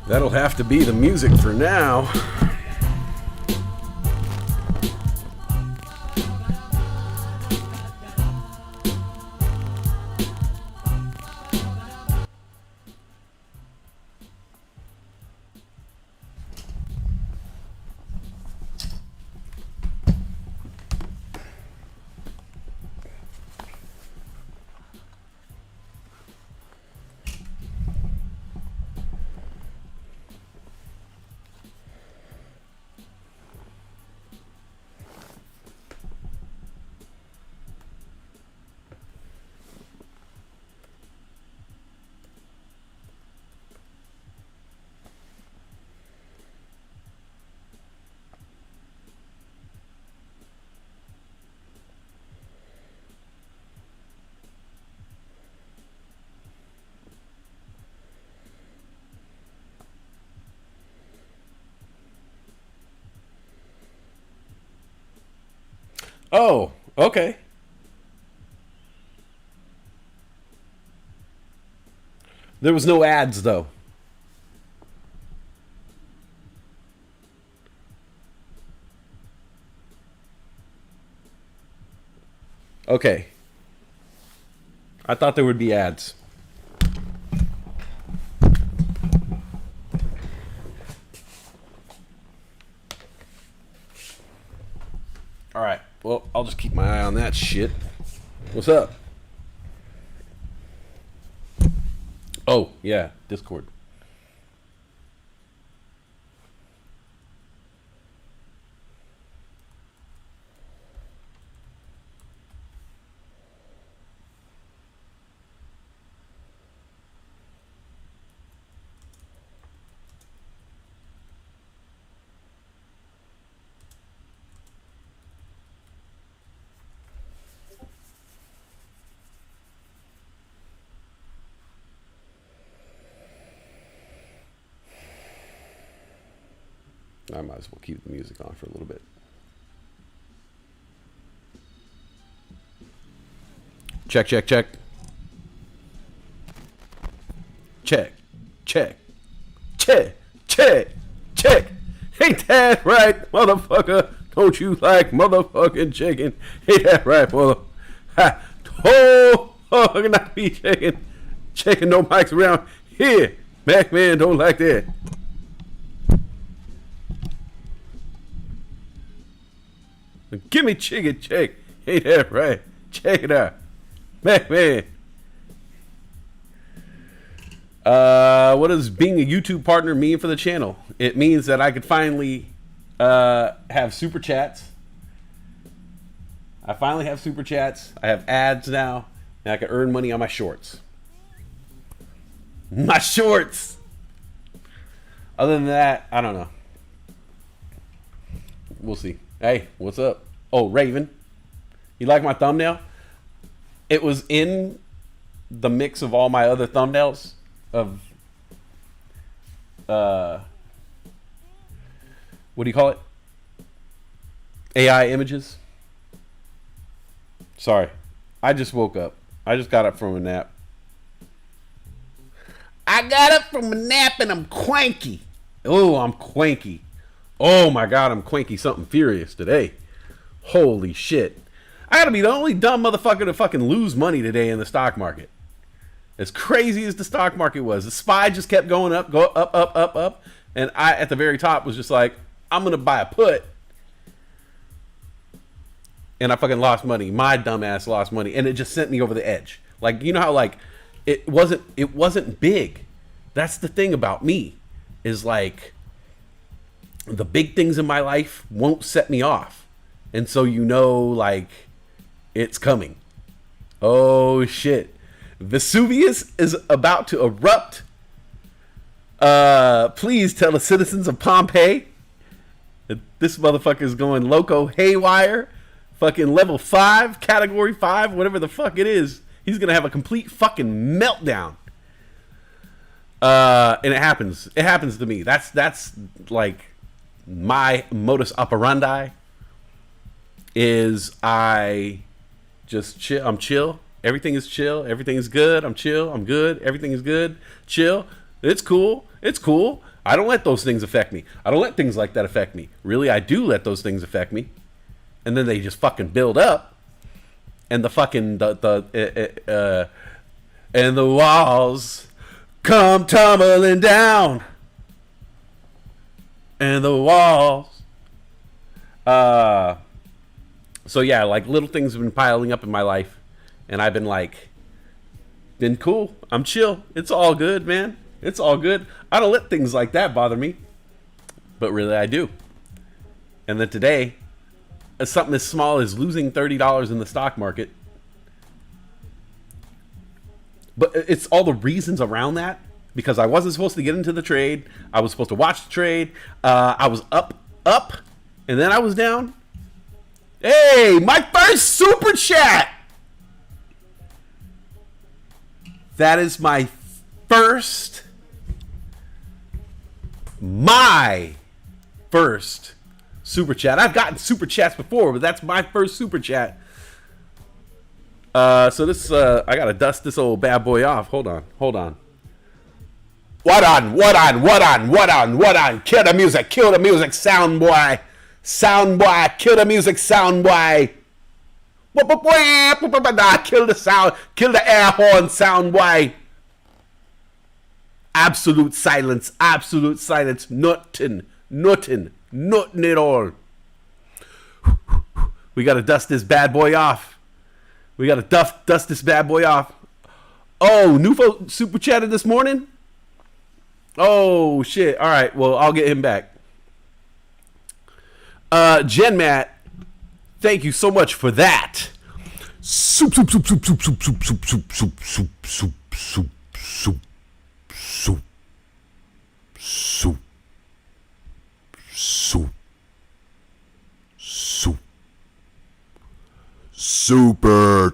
That'll have to be the music for now. Oh, okay. There was no ads though. Okay. I thought there would be ads. All right. Well, I'll just keep my eye on that shit. What's up? Oh, yeah, Discord. I might as well keep the music on for a little bit. Check, check, check. Check, check, check, check, check. Ain't that right, motherfucker? Don't you like motherfucking chicken? Ain't that right, mother? Ha. Oh, oh, not be checking. Checking no mics around here. Mac man don't like that. Give me chicken check. Ain't that right? Check it out. Mac man. What does being a YouTube partner mean for the channel? It means that I could finally have super chats. I finally have super chats. I have ads now. And I can earn money on my shorts. My shorts! Other than that, I don't know. We'll see. Hey, what's up? Oh, Raven. You like my thumbnail? It was in the mix of all my other thumbnails of what do you call it? AI images. Sorry. I just woke up. I just got up from a nap. I got up from a nap and I'm cranky. Oh, I'm cranky. Oh my God, I'm cranky something furious today. Holy shit. I gotta be the only dumb motherfucker to fucking lose money today in the stock market. As crazy as the stock market was, the SPY just kept going up, up. And I, at the very top, was just like, I'm gonna buy a put. And I fucking lost money. My dumb ass lost money. And it just sent me over the edge. Like, you know how like, it wasn't big. That's the thing about me, is like, the big things in my life won't set me off. And so you know, like, it's coming. Oh, shit. Vesuvius is about to erupt. Please tell the citizens of Pompeii that this motherfucker is going loco haywire. Fucking level 5, category 5, whatever the fuck it is. He's going to have a complete fucking meltdown. And it happens. It happens to me. That's like my modus operandi is I just chill. I'm chill. Everything is chill. Everything is good. I'm chill. I'm good. Everything is good. Chill. It's cool. It's cool. I don't let those things affect me. I don't let things like that affect me. Really, I do let those things affect me. And then they just fucking build up. And the fucking, and the walls come tumbling down. And the walls. So yeah, like little things have been piling up in my life. And I've been like, been cool. I'm chill. It's all good, man. It's all good. I don't let things like that bother me. But really, I do. And then today, something as small as losing $30 in the stock market. But it's all the reasons around that. Because I wasn't supposed to get into the trade. I was supposed to watch the trade. I was up, and then I was down. Hey, my first super chat! That is my first super chat. I've gotten super chats before, but that's my first super chat. So this, I gotta dust this old bad boy off. Hold on. What on? Kill the music, sound boy, kill the music, sound boy. Kill the sound, kill the air horn, sound boy. Absolute silence, nothing at all. We gotta dust this bad boy off. Dust this bad boy off. Oh, Nufo super chatted this morning? Oh, shit. All right, well, I'll get him back. Jen Matt, thank you so much for that. Super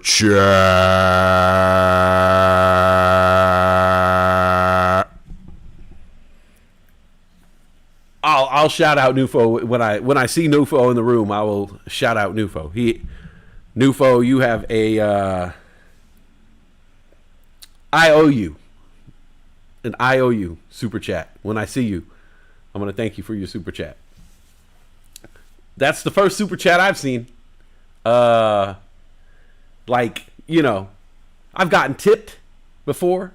chat. I'll shout out Nufo when I see Nufo in the room. I will shout out Nufo. Nufo, you have a I owe you an IOU super chat. When I see you, I'm gonna thank you for your super chat. That's the first super chat I've seen. Like, you know, I've gotten tipped before.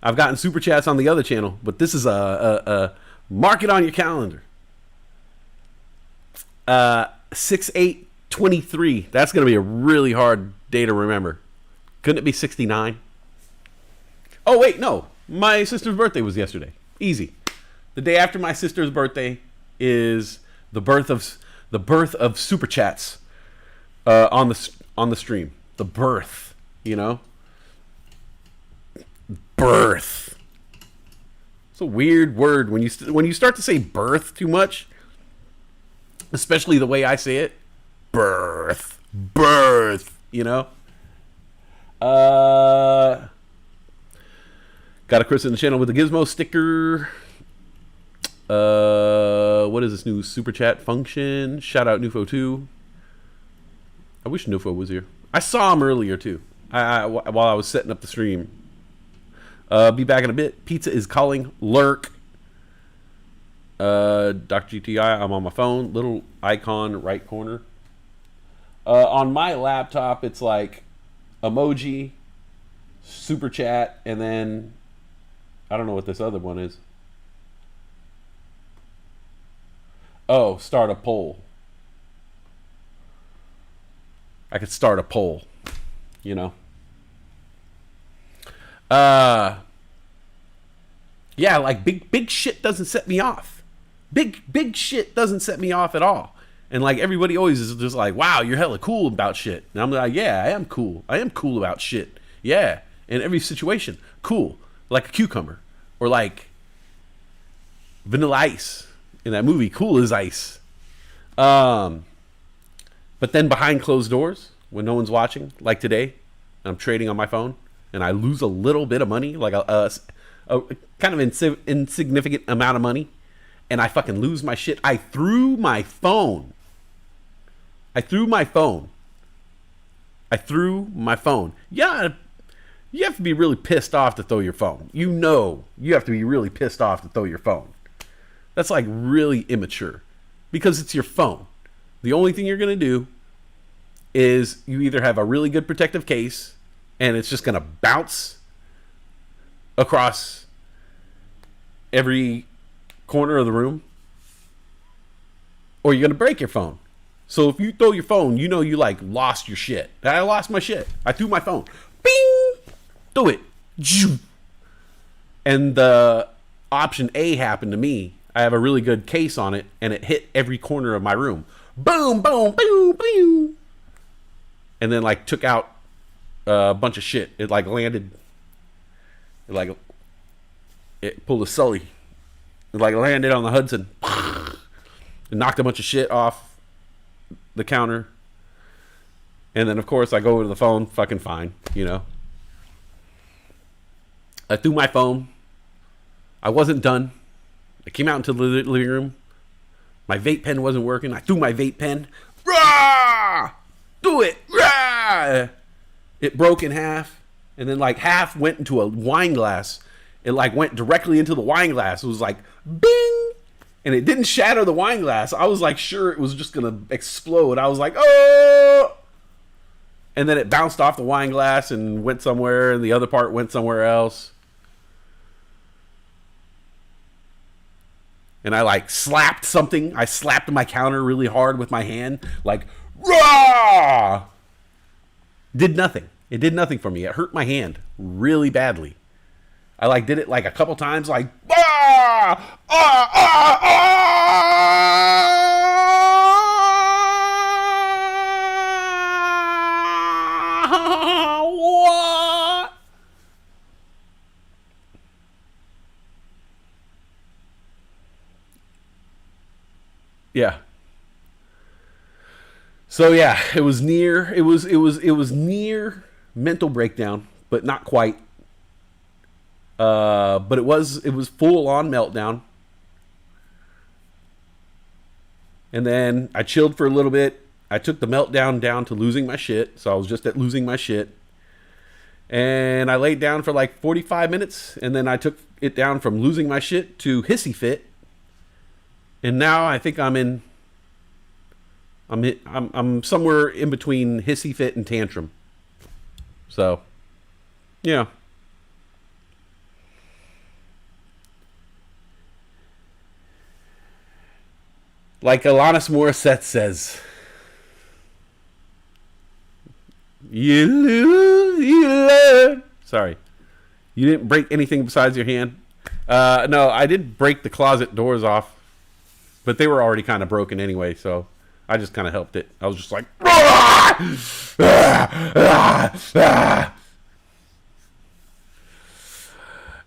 I've gotten super chats on the other channel, but this is a mark it on your calendar. 6/8/23. That's gonna be a really hard day to remember. Couldn't it be 69? Oh wait, no. My sister's birthday was yesterday. Easy. The day after my sister's birthday is the birth of super chats on the stream. The birth, you know? Birth. It's a weird word when you start to say birth too much, especially the way I say it. Birth, you know? Got a Chris in the channel with the Gizmo sticker. What is this new super chat function? Shout out Nufo 2. I wish Nufo was here. I saw him earlier too. While I was setting up the stream. Be back in a bit. Pizza is calling. Lurk. Dr. GTI, I'm on my phone. Little icon right corner. On my laptop, it's like emoji, super chat, and then I don't know what this other one is. Oh, start a poll. I could start a poll, you know. Yeah, like big shit doesn't set me off. Big shit doesn't set me off at all. And like everybody always is just like, wow, you're hella cool about shit. And I'm like, yeah, I am cool. I am cool about shit. Yeah. In every situation. Cool. Like a cucumber. Or like Vanilla Ice in that movie, Cool as Ice. But then behind closed doors, when no one's watching, like today, I'm trading on my phone, and I lose a little bit of money, like a kind of insignificant amount of money, and I fucking lose my shit. I threw my phone. Yeah, you have to be really pissed off to throw your phone. You know, you have to be really pissed off to throw your phone. That's like really immature because it's your phone. The only thing you're going to do is you either have a really good protective case and it's just going to bounce across every corner of the room, or you're going to break your phone. So if you throw your phone, you know you like lost your shit. I lost my shit. I threw my phone. Bing! Threw it. And the option A happened to me. I have a really good case on it, and it hit every corner of my room. Boom, boom, boom, boom. And then like took out a bunch of shit. It like landed. It pulled a Sully. It like landed on the Hudson. It knocked a bunch of shit off the counter. And then of course I go over to the phone, fucking fine, you know. I threw my phone. I wasn't done. I came out into the living room. My vape pen wasn't working. I threw my vape pen. Rah! Do it! Rah! It broke in half. And then like half went into a wine glass. It like went directly into the wine glass. It was like bing! And it didn't shatter the wine glass. I was like sure it was just gonna explode. I was like, oh! And then it bounced off the wine glass and went somewhere, and the other part went somewhere else. And I like slapped something. I slapped my counter really hard with my hand. Like, rah! Did nothing. It did nothing for me. It hurt my hand really badly. I like did it like a couple times, like, ah! Ah! Ah! Ah! What? Yeah. So yeah, it was near. It was near mental breakdown, but not quite. But it was full on meltdown. And then I chilled for a little bit. I took the meltdown down to losing my shit. So I was just at losing my shit. And I laid down for like 45 minutes. And then I took it down from losing my shit to hissy fit. And now I think I'm somewhere in between hissy fit and tantrum. So, yeah. Like Alanis Morissette says, you lose, you learn. Sorry. You didn't break anything besides your hand? No, I did break the closet doors off, but they were already kind of broken anyway, so I just kind of helped it. I was just like,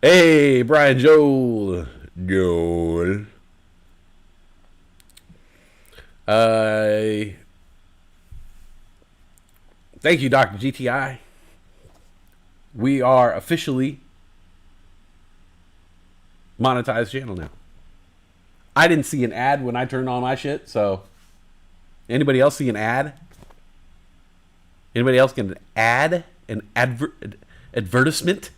hey, Brian Joel. Thank you, Dr. GTI. We are officially monetized channel now. I didn't see an ad when I turned on my shit, so anybody else see an ad? Anybody else get an ad? An advertisement?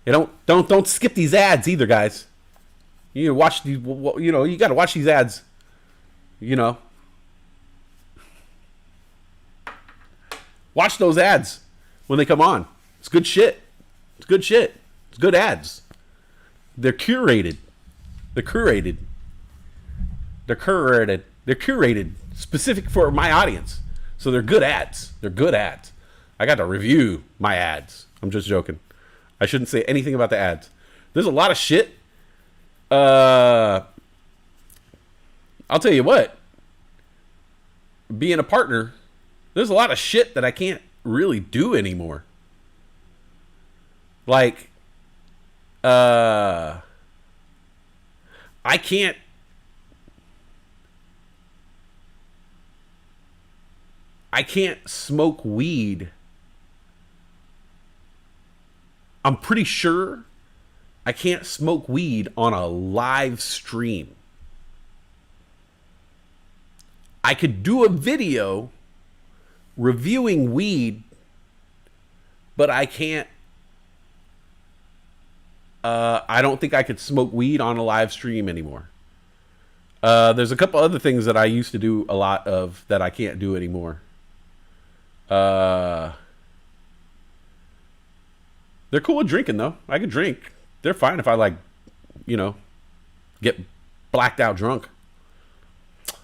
You don't skip these ads either, guys. You watch these. You know, you got to watch these ads. You know, watch those ads when they come on. It's good shit. It's good shit. It's good ads. They're curated. They're curated. They're curated. They're curated specific for my audience. So they're good ads. They're good ads. I got to review my ads. I'm just joking. I shouldn't say anything about the ads. There's a lot of shit. I'll tell you what. Being a partner, there's a lot of shit that I can't really do anymore. Like, I can't. I can't smoke weed. I'm pretty sure I can't smoke weed on a live stream. I could do a video reviewing weed, but I can't I don't think I could smoke weed on a live stream anymore. There's a couple other things that I used to do a lot of that I can't do anymore. They're cool with drinking though. I could drink. They're fine if I like, get blacked out drunk.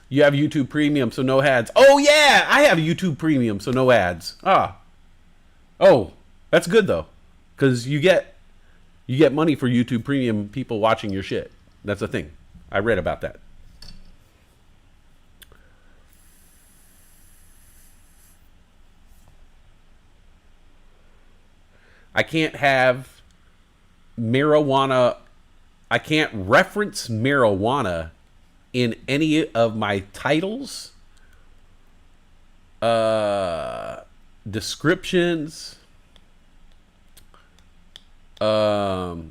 You have YouTube Premium, so no ads. Oh yeah, I have YouTube Premium, so no ads. Oh, that's good though, because you get money for YouTube Premium people watching your shit. That's a thing. I read about that. I can't have marijuana. I can't reference marijuana in any of my titles, descriptions. I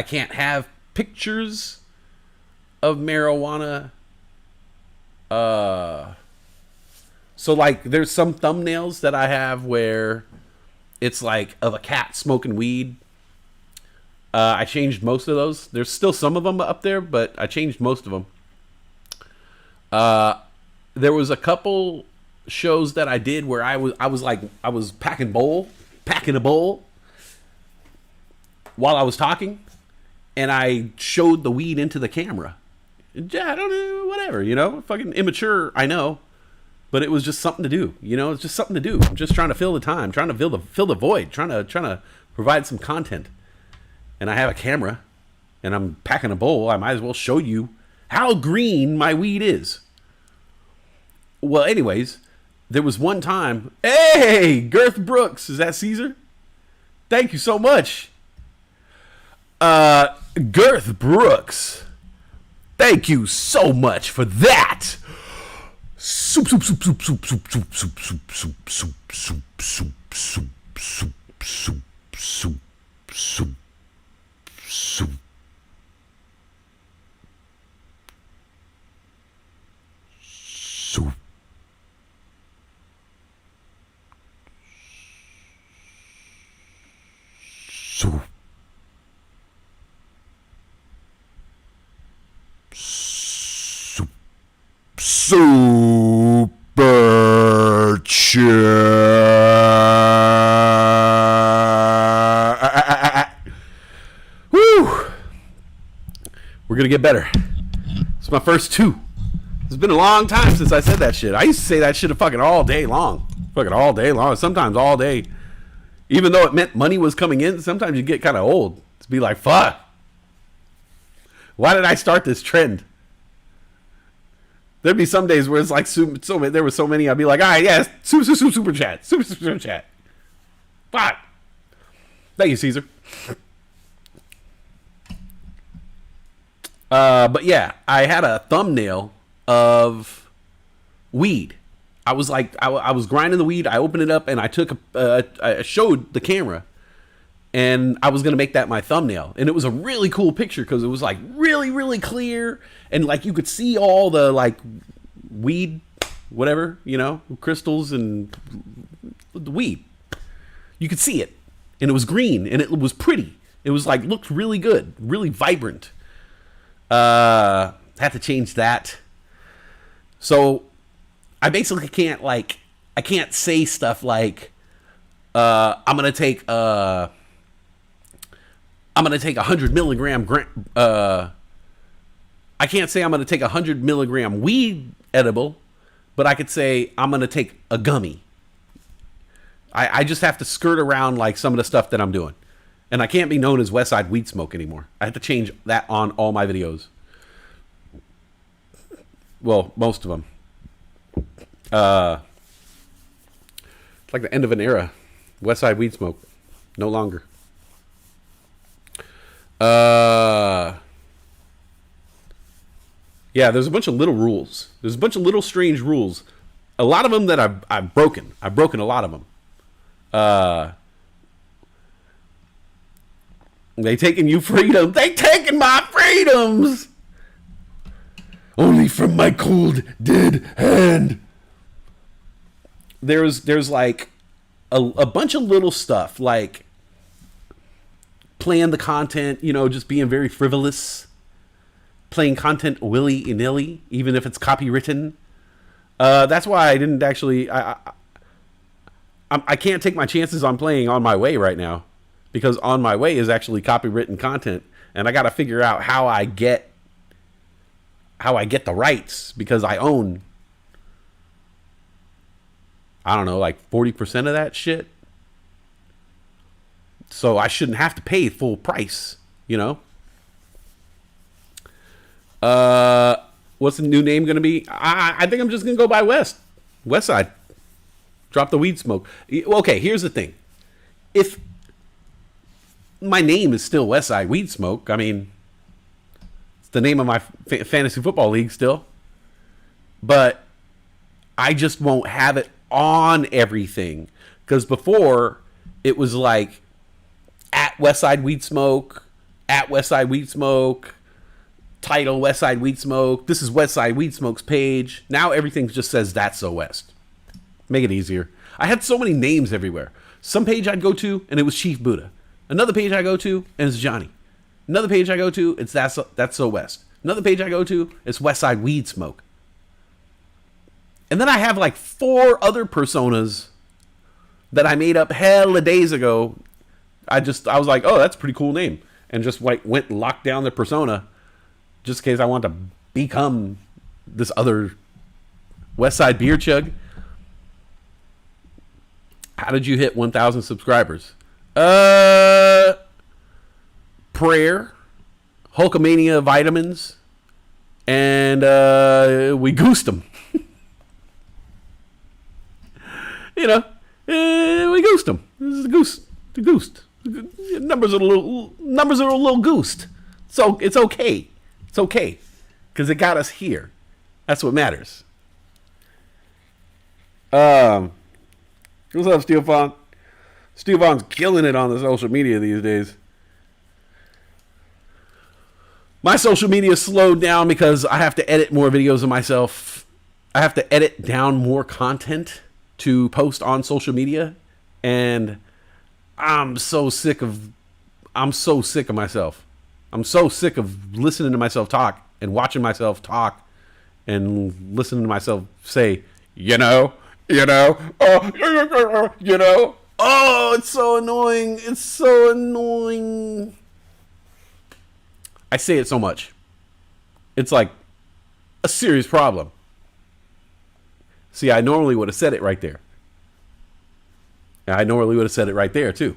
can't have pictures of marijuana. So like there's some thumbnails that I have where it's like of a cat smoking weed. I changed most of those. There's still some of them up there, but I changed most of them. There was a couple shows that I did where I was packing a bowl while I was talking, and I showed the weed into the camera. Yeah, I don't know, whatever, fucking immature, I know, but it was just something to do. It's just something to do. I'm just trying to fill the time, trying to fill the void, trying to provide some content. And I have a camera, and I'm packing a bowl. I might as well show you how green my weed is. Well, anyways, there was one time. Hey, Girth Brooks, is that Caesar? Thank you so much. Girth Brooks, thank you so much for that. Soup, soup, soup, soup, soup, soup, soup, soup, soup, soup, soup, soup, soup, soup, soup, soup, soup, soup. Soup. Soup. Soup. Soup. Super chat. Woo! We're gonna get better. It's my first 2. It's been a long time since I said that shit. I used to say that shit fucking all day long. Fucking all day long. Sometimes all day. Even though it meant money was coming in, sometimes you get kind of old. To be like, fuck. Why did I start this trend? There'd be some days where it's like there were so many, I'd be like, all right, yes, super chat. Super chat. Fuck. Thank you, Caesar. But yeah, I had a thumbnail of weed. I was like, I was grinding the weed. I opened it up and I took I showed the camera, and I was gonna make that my thumbnail. And it was a really cool picture because it was like really, really clear, and like you could see all the like weed, whatever, crystals and the weed. You could see it, and it was green, and it was pretty. It was like looked really good, really vibrant. Had to change that. So I basically can't I can't say stuff like, I'm going to take 100 milligram, I can't say I'm going to take 100 milligram weed edible, but I could say I'm going to take a gummy. I just have to skirt around like some of the stuff that I'm doing. And I can't be known as Westside Weed Smoke anymore. I have to change that on all my videos. Well, most of them. It's like the end of an era. Westside Weed Smoke. No longer. Yeah, there's a bunch of little rules. There's a bunch of little strange rules. A lot of them that I've broken. I've broken a lot of them. They taking you freedom. They taking my freedoms. Only from my cold, dead hand. There's like a bunch of little stuff. Like playing the content, just being very frivolous, playing content willy-nilly, even if it's copywritten. That's why I didn't actually. I can't take my chances on playing On My Way right now, because On My Way is actually copywritten content, and I got to figure out how I get the rights, because I own, I don't know, like 40% of that shit. So I shouldn't have to pay full price, What's the new name going to be? I think I'm just going to go by Westside. Drop the weed smoke. Okay, here's the thing. If my name is still Westside Weed Smoke, I mean, it's the name of my fantasy football league still. But I just won't have it on everything. Because before, it was like, at Westside Weed Smoke, at Westside Weed Smoke, title Westside Weed Smoke, this is Westside Weed Smoke's page. Now everything just says That's So West. Make it easier. I had so many names everywhere. Some page I'd go to, and it was Chief Buddha. Another page I go to, and it's Johnny. Another page I go to, it's That's So West. Another page I go to, it's Westside Weed Smoke. And then I have like 4 other personas that I made up hella days ago. I was like, oh, that's a pretty cool name. And just like went and locked down the persona just in case I want to become this other Westside Beer Chug. How did you hit 1,000 subscribers? Prayer, Hulkamania vitamins, and we goosed them. We goosed them. This is the goose. Numbers are a little goosed. So it's okay. It's okay, because it got us here. That's what matters. What's up, Steelfon? Steelfon's killing it on the social media these days. My social media slowed down because I have to edit more videos of myself. I have to edit down more content to post on social media, and I'm so sick of myself. I'm so sick of listening to myself talk and watching myself talk and listening to myself say, oh, it's so annoying. It's so annoying. I say it so much. It's like a serious problem. See, I normally would have said it right there. I normally would have said it right there, too.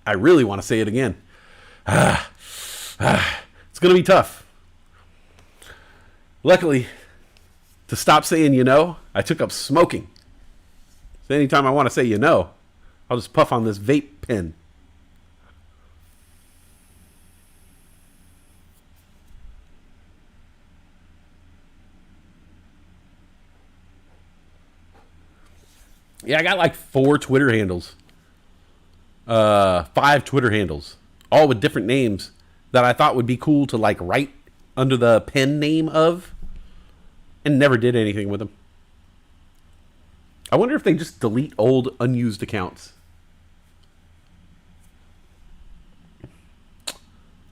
I really want to say it again. It's going to be tough. Luckily, to stop saying, I took up smoking. So anytime I want to say, I'll just puff on this vape pen. Yeah, I got like 4 Twitter handles. 5 Twitter handles, all with different names that I thought would be cool to like write under the pen name of, and never did anything with them. I wonder if they just delete old unused accounts.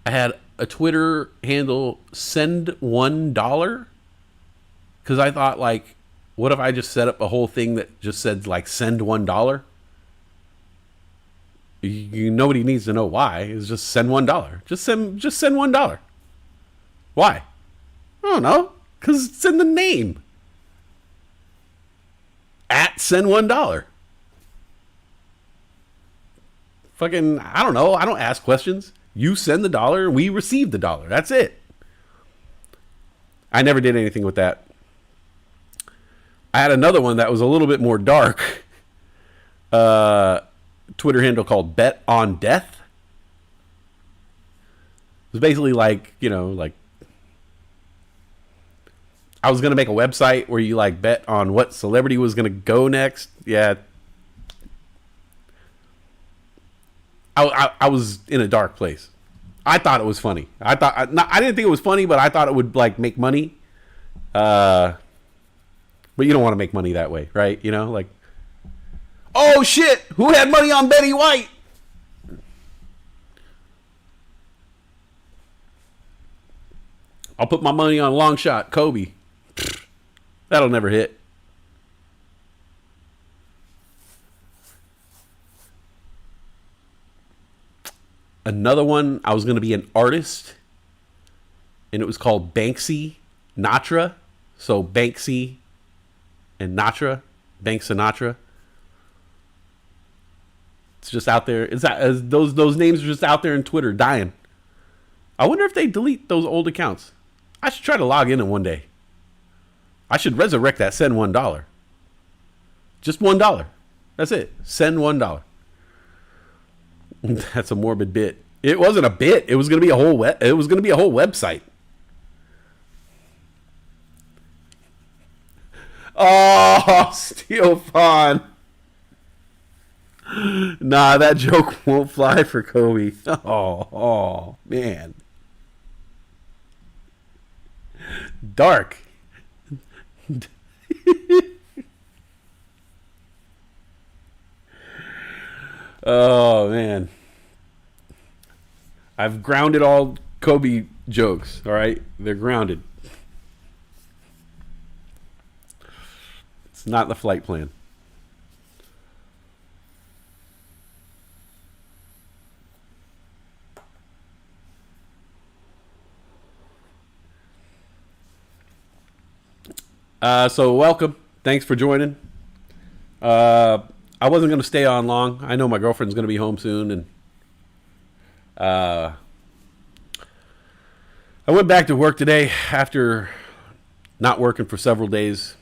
I had a Twitter handle, send $1, because I thought, like, what if I just set up a whole thing that just said like send $1? Nobody needs to know why. It's just send $1. Just send $1. Why? I don't know. Because it's in the name. At send $1. Fucking, I don't know. I don't ask questions. You send the $1, we receive the $1. That's it. I never did anything with that. I had another one that was a little bit more dark. Twitter handle called Bet on Death. It was basically like, like I was going to make a website where you like bet on what celebrity was going to go next. Yeah. I was in a dark place. I thought it was funny. I didn't think it was funny, but I thought it would like make money. But you don't want to make money that way, right? Like, oh shit, who had money on Betty White? I'll put my money on a long shot. Kobe. That'll never hit. Another one, I was going to be an artist, and it was called Banksy Natra. So Banksy and Natra, Bank Sinatra. It's just out there. Those names are just out there in Twitter dying. I wonder if they delete those old accounts. I should try to log in one day. I should resurrect that. Send $1. Just $1. That's it. Send $1. That's a morbid bit. It wasn't a bit. It was going to be a whole it was going to be a whole website. Oh, Steel Fawn. Nah, that joke won't fly for Kobe. Oh, man. Dark. Oh, man. I've grounded all Kobe jokes, all right? They're grounded. It's not the flight plan. So welcome. Thanks for joining. I wasn't going to stay on long. I know my girlfriend's going to be home soon, and I went back to work today after not working for several days,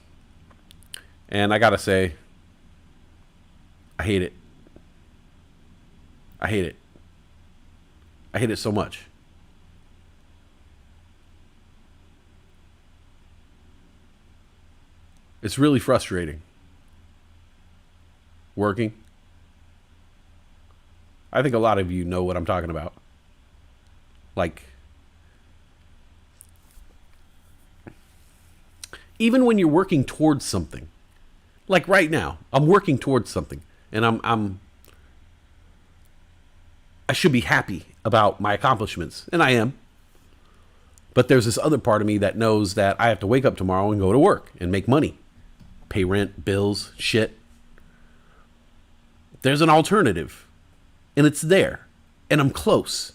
and I gotta say, I hate it. I hate it. I hate it so much. It's really frustrating. Working. I think a lot of you know what I'm talking about. Like, even when you're working towards something, like right now, I'm working towards something, and I should be happy about my accomplishments, and I am. But there's this other part of me that knows that I have to wake up tomorrow and go to work and make money, pay rent, bills, shit. There's an alternative, and it's there, and I'm close.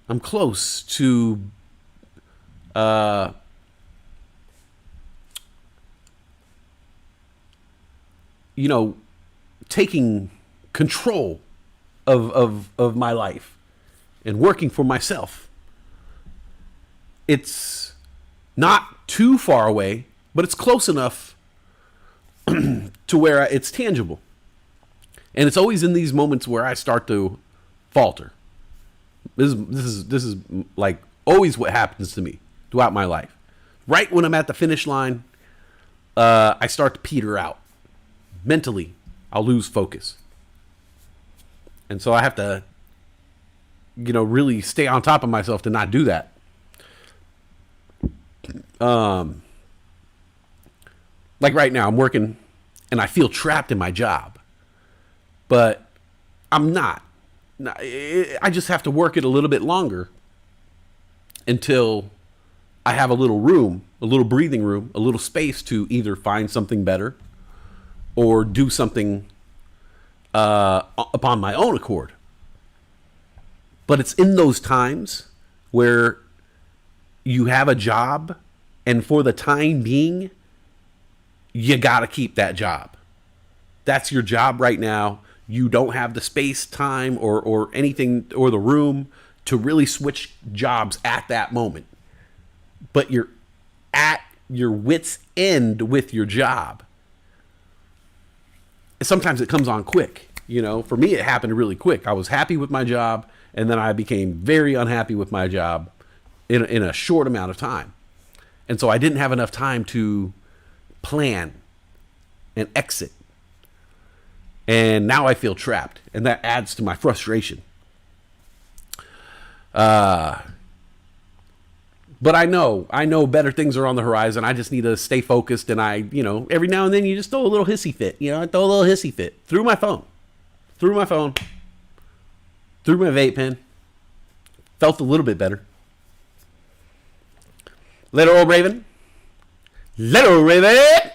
I'm close to taking control of my life and working for myself. It's not too far away, but it's close enough to where it's tangible. And it's always in these moments where I start to falter. This is like always what happens to me throughout my life. Right when I'm at the finish line, I start to peter out. Mentally, I'll lose focus. And so I have to, really stay on top of myself to not do that. Like right now, I'm working and I feel trapped in my job. But I'm not. I just have to work it a little bit longer until I have a little room, a little breathing room, a little space to either find something better or do something upon my own accord. But it's in those times where you have a job, and for the time being, you got to keep that job. That's your job right now. You don't have the space, time, or anything, or the room to really switch jobs at that moment. But you're at your wit's end with your job. Sometimes it comes on quick. For me, it happened really quick. I was happy with my job, and then I became very unhappy with my job in a short amount of time. And so I didn't have enough time to plan and exit. And now I feel trapped, and that adds to my frustration. But I know better things are on the horizon. I just need to stay focused, and every now and then you just throw a little hissy fit. I throw a little hissy fit through my phone, through my vape pen. Felt a little bit better. Little Raven. Little Raven.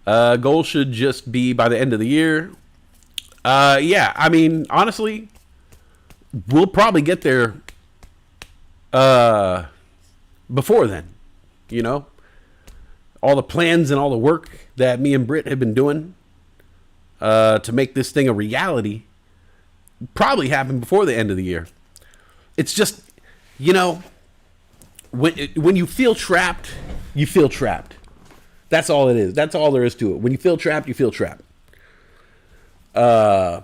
Goal should just be by the end of the year. Yeah, I mean, honestly, we'll probably get there before then. You know, all the plans and all the work that me and Britt have been doing to make this thing a reality probably happen before the end of the year. It's just, you know, when you feel trapped, you feel trapped. That's all it is. That's all there is to it. When you feel trapped, you feel trapped. Like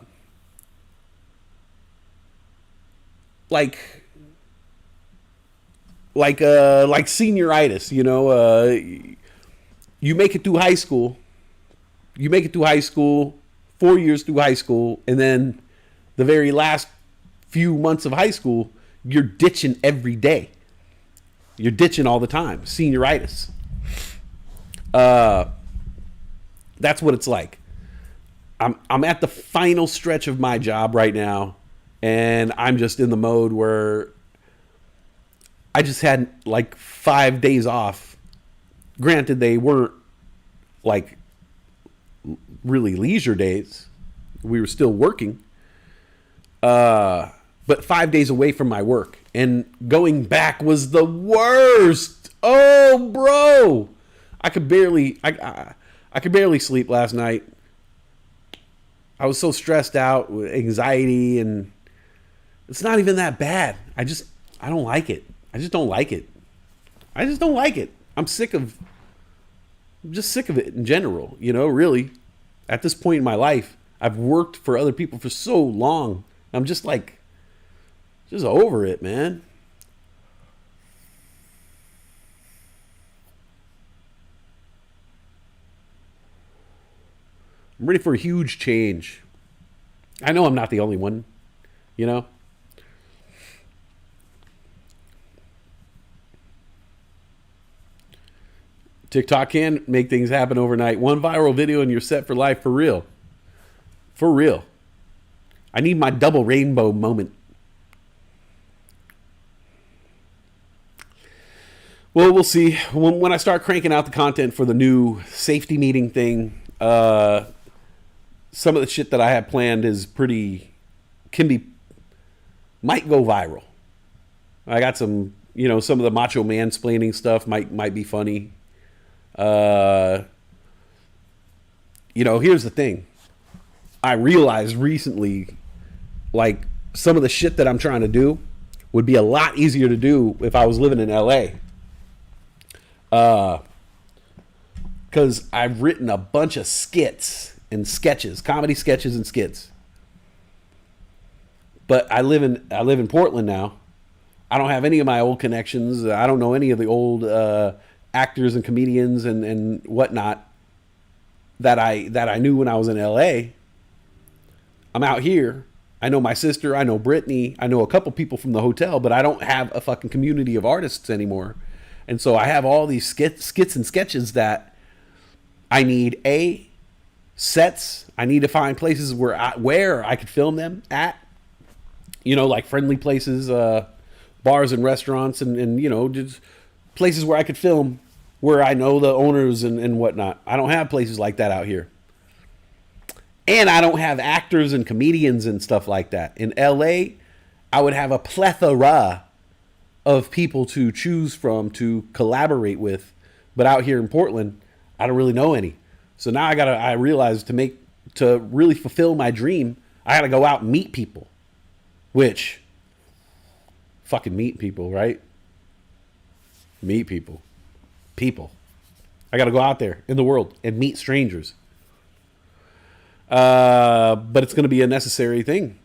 senioritis, you know, you make it through high school. You make it through high school, 4 years through high school, and then the very last few months of high school, you're ditching every day. You're ditching all the time. Senioritis. That's what it's like. I'm at the final stretch of my job right now, and I'm just in the mode where I just had like 5 days off. Granted, they weren't like really leisure days. We were still working. But 5 days away from my work, and going back was the worst. Oh, bro. I could barely sleep last night. I was so stressed out with anxiety, and it's not even that bad. I don't like it. I just don't like it. I'm just sick of it in general, you know, really. At this point in my life, I've worked for other people for so long. I'm just over it, man. I'm ready for a huge change. I know I'm not the only one, you know? TikTok can make things happen overnight. One viral video and you're set for life, for real. For real. I need my double rainbow moment. Well, we'll see. When I start cranking out the content for the new safety meeting thing, some of the shit that I have planned might go viral. I got some, you know, some of the macho mansplaining stuff might be funny. You know, here's the thing. I realized recently, like, some of the shit that I'm trying to do would be a lot easier to do if I was living in LA. Because I've written a bunch of skits and sketches, comedy sketches and skits. But I live in Portland now. I don't have any of my old connections. I don't know any of the old actors and comedians and whatnot that I knew when I was in LA. I'm out here. I know my sister. I know Brittany. I know a couple people from the hotel, but I don't have a fucking community of artists anymore. And so I have all these skits and sketches that I need sets. I need to find places where I could film them at, you know, like friendly places, bars and restaurants, and you know, just places where I could film where I know the owners and whatnot. I don't have places like that out here. And I don't have actors and comedians and stuff like that. In LA, I would have a plethora of people to choose from to collaborate with. But out here in Portland, I don't really know any. So now I realized to really fulfill my dream, I gotta go out and meet people. Which, fucking meet people, right? Meet people. People. I gotta go out there in the world and meet strangers. But it's gonna be a necessary thing.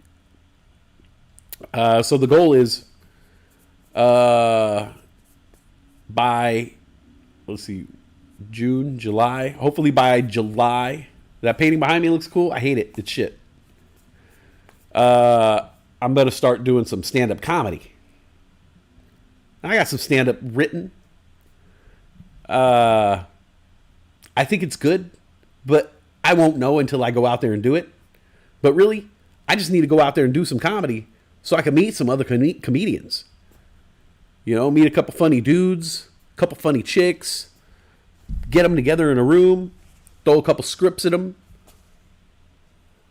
So the goal is by, let's see, June, July. Hopefully by July. That painting behind me looks cool. I hate it. It's shit. I'm going to start doing some stand-up comedy. I got some stand-up written. I think it's good, but I won't know until I go out there and do it. But really, I just need to go out there and do some comedy so I can meet some other comedians. You know, meet a couple funny dudes, a couple funny chicks, get them together in a room, throw a couple scripts at them,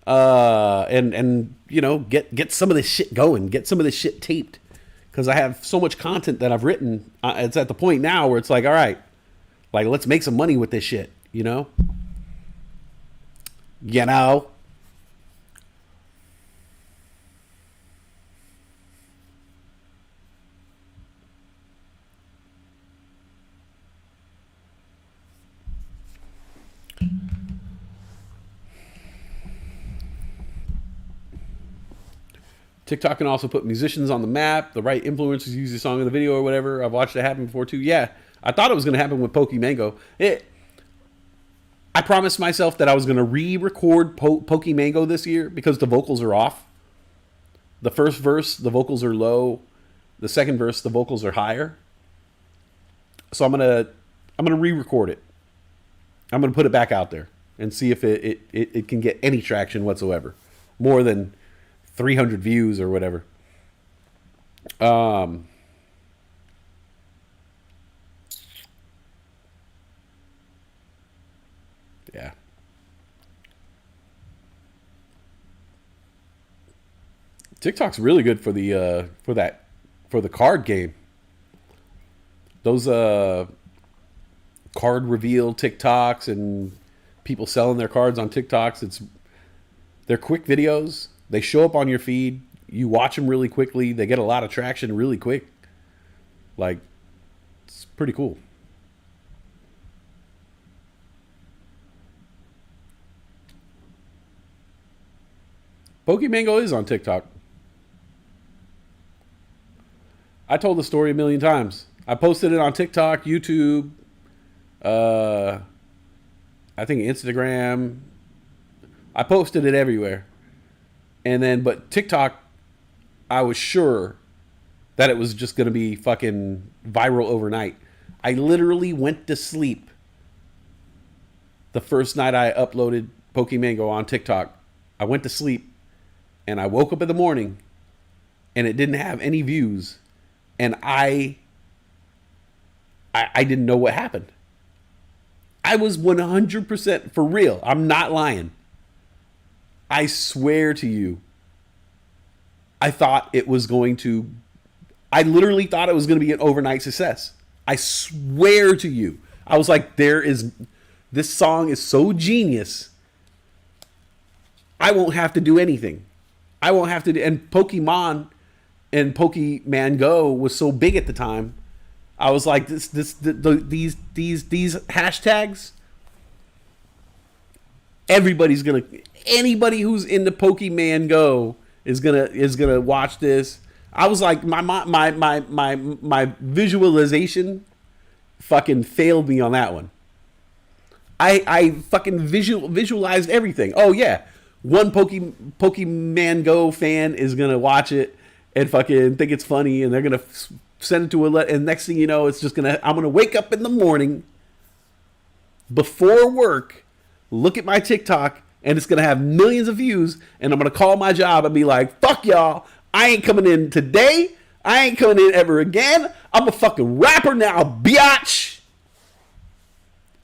and you know, get some of this shit going, get some of this shit taped, because I have so much content that I've written. It's at the point now where it's like, all right, like, let's make some money with this shit, you know? You know? TikTok can also put musicians on the map. The right influencers use the song in the video or whatever. I've watched it happen before too. Yeah, I thought it was going to happen with Pokemango. I promised myself that I was going to re-record Pokemango this year because the vocals are off. The first verse, the vocals are low. The second verse, the vocals are higher. So I'm gonna re-record it. I'm gonna put it back out there and see if it can get any traction whatsoever, more than 300 views or whatever. Yeah. TikTok's really good for the card game. Those card reveal TikToks and people selling their cards on TikToks. They're quick videos. They show up on your feed. You watch them really quickly. They get a lot of traction really quick. Like, it's pretty cool. Pokemango is on TikTok. I told the story a million times. I posted it on TikTok, YouTube, I think Instagram. I posted it everywhere. And then, but TikTok, I was sure that it was just going to be fucking viral overnight. I literally went to sleep the first night I uploaded Pokemango on TikTok. I went to sleep and I woke up in the morning and it didn't have any views. And I didn't know what happened. I was 100% for real. I'm not lying. I swear to you, I literally thought it was going to be an overnight success. I swear to you. I was like, this song is so genius. I won't have to do anything. I won't have to do, and Pokemon and Pokemon Go was so big at the time. I was like, these hashtags, anybody who's into Pokemon Go is gonna watch this. I was like, my visualization fucking failed me on that one. I fucking visualized everything. Oh yeah, one Pokemon Go fan is gonna watch it and fucking think it's funny, and they're gonna send it to and next thing you know, I'm gonna wake up in the morning before work, look at my TikTok, and it's gonna have millions of views, and I'm gonna call my job and be like, fuck y'all, I ain't coming in today, I ain't coming in ever again, I'm a fucking rapper now, biatch.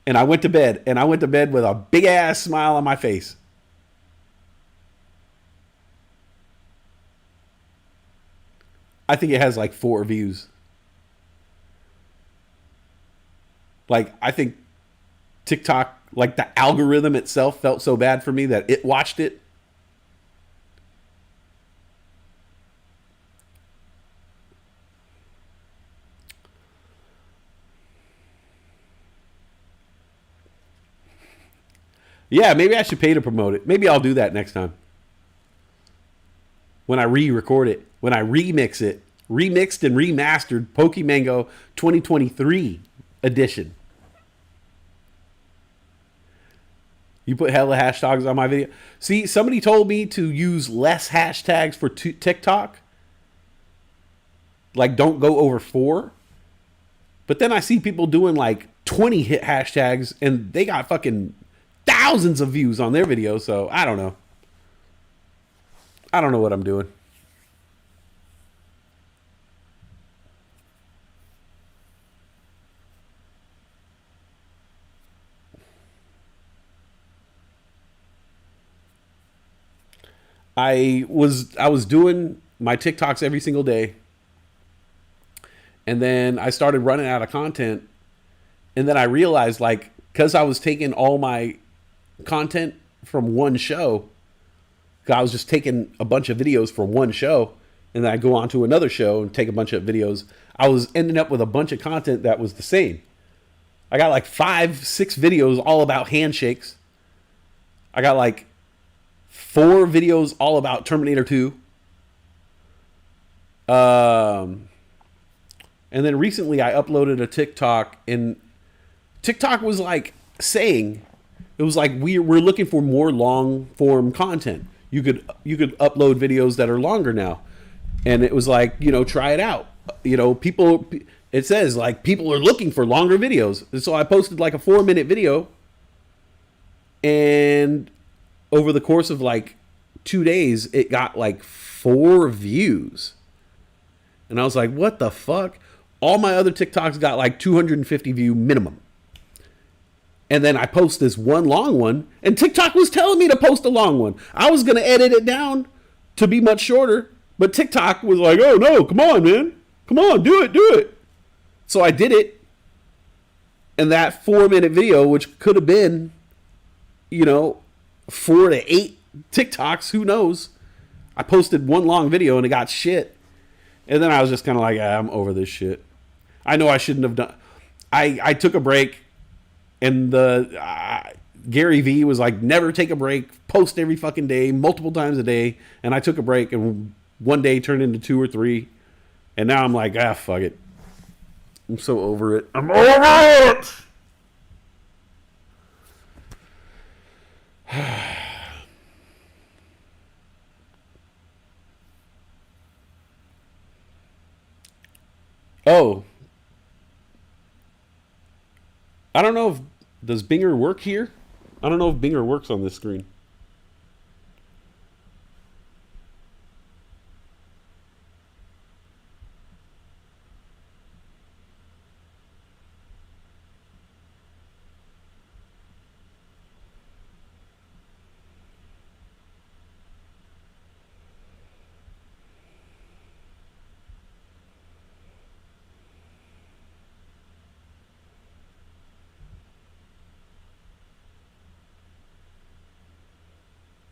And I went to bed with a big ass smile on my face. I think it has like 4 views. Like, I think TikTok, like the algorithm itself felt so bad for me that it watched it. Yeah, maybe I should pay to promote it. Maybe I'll do that next time. When I re-record it, when I remix it, remixed and remastered Pokemango 2023 edition. You put hella hashtags on my video. See, somebody told me to use less hashtags for TikTok. Like, don't go over 4. But then I see people doing like 20 hit hashtags and they got fucking thousands of views on their videos. So I don't know. I don't know what I'm doing. I was doing my TikToks every single day, and then I started running out of content, and then I realized like because I was taking all my content from one show, I was just taking a bunch of videos from one show, and then I go on to another show and take a bunch of videos. I was ending up with a bunch of content that was the same. I got like 5, 6 videos all about handshakes. I got like 4 videos all about Terminator 2. And then recently I uploaded a TikTok, and TikTok was like saying, it was like we're looking for more long form content. You could upload videos that are longer now, and it was like, try it out. People, it says like people are looking for longer videos, and so I posted like a 4-minute video, and over the course of like 2 days, it got like 4 views, and I was like, what the fuck? All my other TikToks got like 250 view minimum. And then I post this one long one, and TikTok was telling me to post a long one. I was going to edit it down to be much shorter, but TikTok was like, oh no, come on, man. Come on, do it. So I did it. And that 4-minute video, which could have been, 4 to 8 TikToks, who knows? I posted one long video and it got shit. And then I was just kind of like, I'm over this shit. I know I shouldn't have done. I took a break. And the Gary Vee was like, never take a break, post every fucking day, multiple times a day. And I took a break, and one day turned into 2 or 3. And now I'm like, fuck it. I'm so over it. I'm over it! Oh. I don't know if, does Binger work here? I don't know if Binger works on this screen.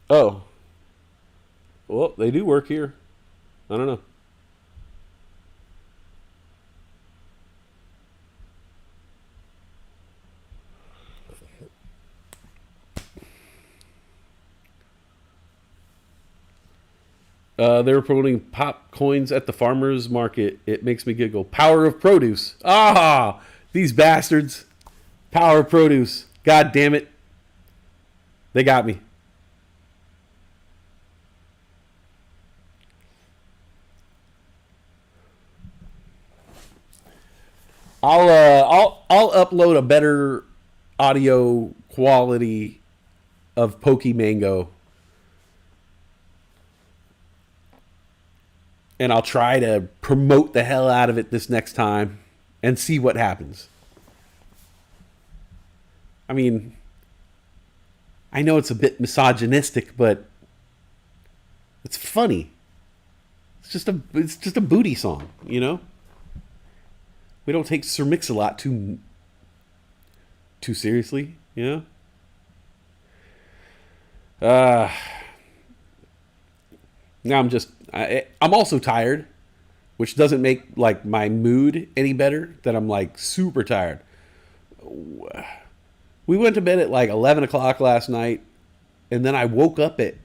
Oh. Well, they do work here. I don't know. They were promoting pop coins at the farmer's market. It makes me giggle. Power of produce. Ah, these bastards. Power of produce. God damn it. They got me. I'll upload a better audio quality of Pokemango, and I'll try to promote the hell out of it this next time and see what happens. I mean, I know it's a bit misogynistic, but it's funny. It's just a booty song, We don't take Sir Mix-a-Lot too seriously, Now I'm also tired, which doesn't make like my mood any better. That I'm like super tired. We went to bed at like 11 o'clock last night, and then I woke up at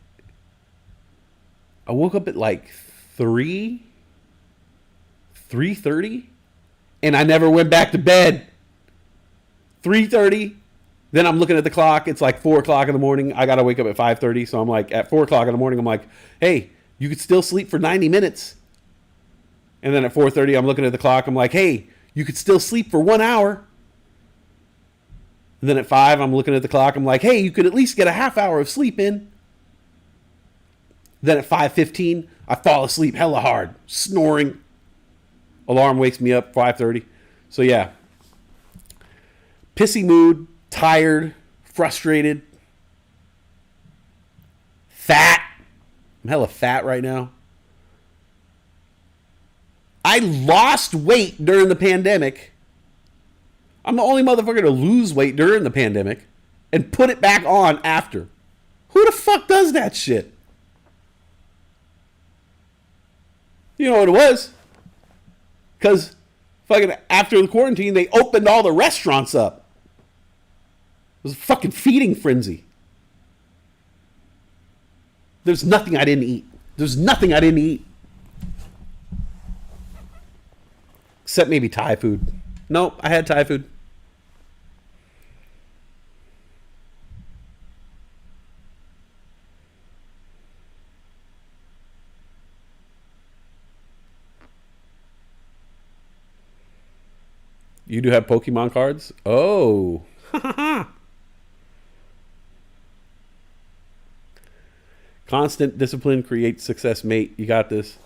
like 3:30, and I never went back to bed. 3:30. Then I'm looking at the clock. It's like 4 o'clock in the morning. I got to wake up at 5:30. So I'm like, at 4 o'clock in the morning, I'm like, hey, you could still sleep for 90 minutes. And then at 4:30, I'm looking at the clock. I'm like, hey, you could still sleep for 1 hour. And then at 5, I'm looking at the clock. I'm like, hey, you could at least get a half hour of sleep in. Then at 5:15, I fall asleep hella hard, snoring. Alarm wakes me up 5:30. So yeah, pissy mood, tired, frustrated, fat. I'm hella fat right now. I lost weight during the pandemic. I'm the only motherfucker to lose weight during the pandemic and put it back on after. Who the fuck does that shit? You know what it was? Because fucking after the quarantine, they opened all the restaurants up. It was a fucking feeding frenzy. There's nothing I didn't eat. There's nothing I didn't eat. Except maybe Thai food. Nope, I had Thai food. You do have Pokemon cards? Oh. Constant discipline creates success, mate. You got this.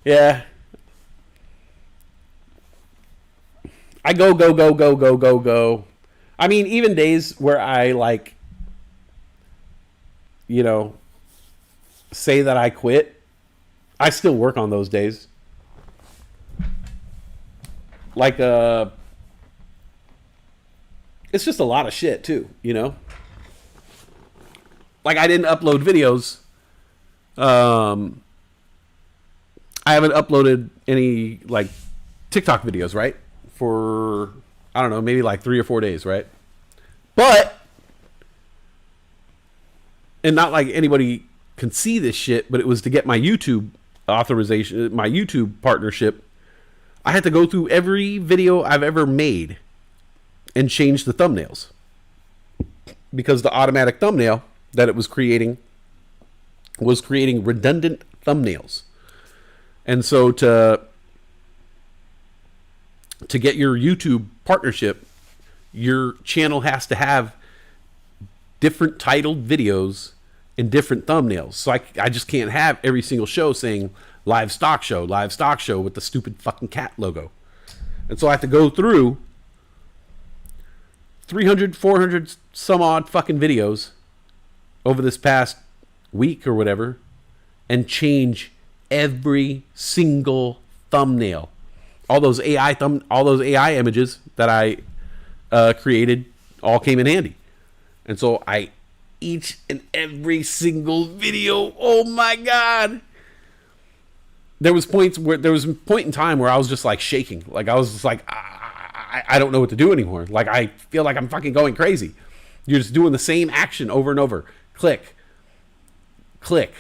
Yeah. I go. I mean, even days where I like, you know, say that I quit, I still work on those days. Like, it's just a lot of shit too, you know? Like I didn't upload videos. I haven't uploaded any like TikTok videos, right? For, I don't know, maybe like 3 or 4 days, right? But, and not like anybody can see this shit, but it was to get my YouTube authorization, my YouTube partnership. I had to go through every video I've ever made and change the thumbnails. Because the automatic thumbnail that it was creating redundant thumbnails. And so to get your YouTube partnership, your channel has to have different titled videos and different thumbnails. So I just can't have every single show saying live stock show with the stupid fucking cat logo. And so I have to go through 300, 400 some odd fucking videos over this past week or whatever and change every single thumbnail. All those AI images that I created all came in handy. And so each and every single video, oh my God. There was a point in time where I was just like shaking. Like I was just like, I don't know what to do anymore. Like I feel like I'm fucking going crazy. You're just doing the same action over and over. Click, click,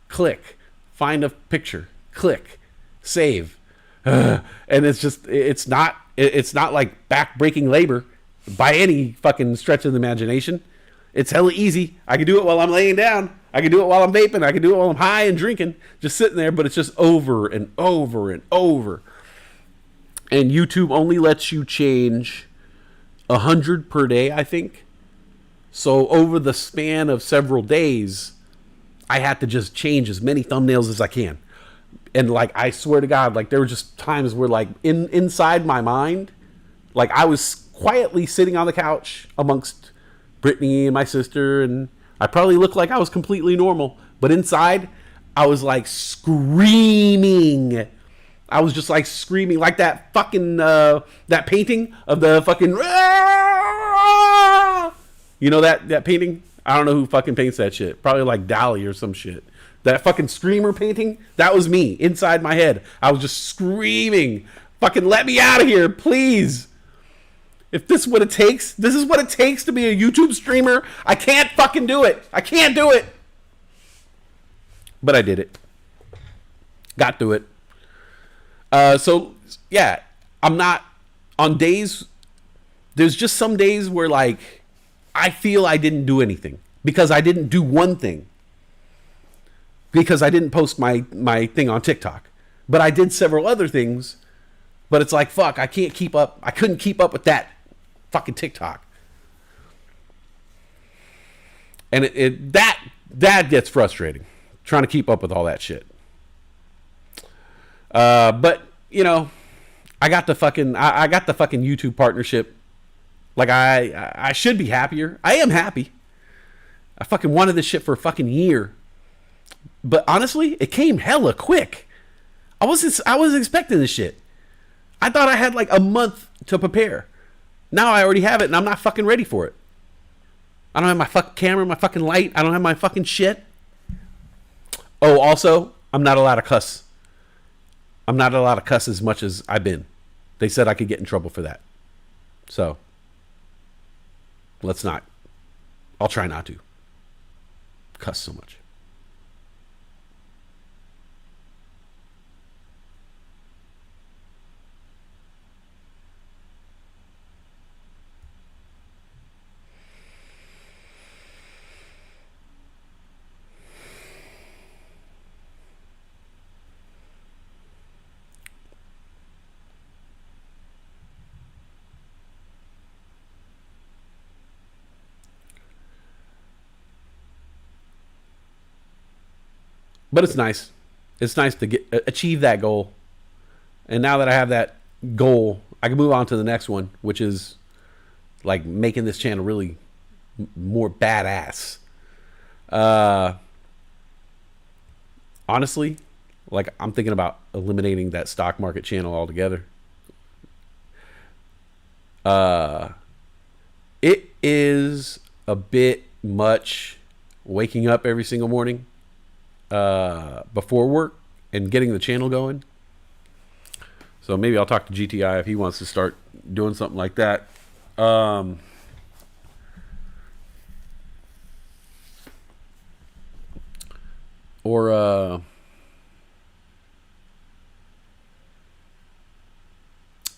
click, find a picture, click, save. And it's not like back-breaking labor by any fucking stretch of the imagination. It's hella easy. I can do it while I'm laying down. I can do it while I'm vaping. I can do it while I'm high and drinking, just sitting there, but it's just over and over and over. And YouTube only lets you change 100 per day, I think. So over the span of several days, I had to just change as many thumbnails as I can. And like, I swear to God, like there were just times where like inside my mind, like I was quietly sitting on the couch amongst Brittany and my sister, and I probably looked like I was completely normal. But inside, I was like screaming. I was just like screaming like that fucking, that painting of the fucking, you know that painting? I don't know who fucking paints that shit. Probably like Dali or some shit. That fucking screamer painting, that was me inside my head. I was just screaming, fucking let me out of here, please. If this is what it takes to be a YouTube streamer, I can't fucking do it. I can't do it. But I did it. Got through it. So, yeah, I'm not, on days, there's just some days where like, I feel I didn't do anything. Because I didn't do one thing. Because I didn't post my thing on TikTok. But I did several other things. But it's like, fuck, I can't keep up. I couldn't keep up with that fucking TikTok. And that gets frustrating. trying to keep up with all that shit. But you know, I got the fucking YouTube partnership. Like I should be happier. I am happy. I fucking wanted this shit for a fucking year. But honestly, it came hella quick. I was expecting this shit. I thought I had like a month to prepare. Now I already have it and I'm not fucking ready for it. I don't have my fucking camera, my fucking light. I don't have my fucking shit. Oh, also, I'm not allowed to cuss. I'm not allowed to cuss as much as I've been. They said I could get in trouble for that. So, let's not. I'll try not to cuss so much. But it's nice. It's nice to achieve that goal. And now that I have that goal, I can move on to the next one, which is like making this channel really more badass. Honestly, like I'm thinking about eliminating that stock market channel altogether. It is a bit much waking up every single morning before work and getting the channel going. So maybe I'll talk to GTI if he wants to start doing something like that. Or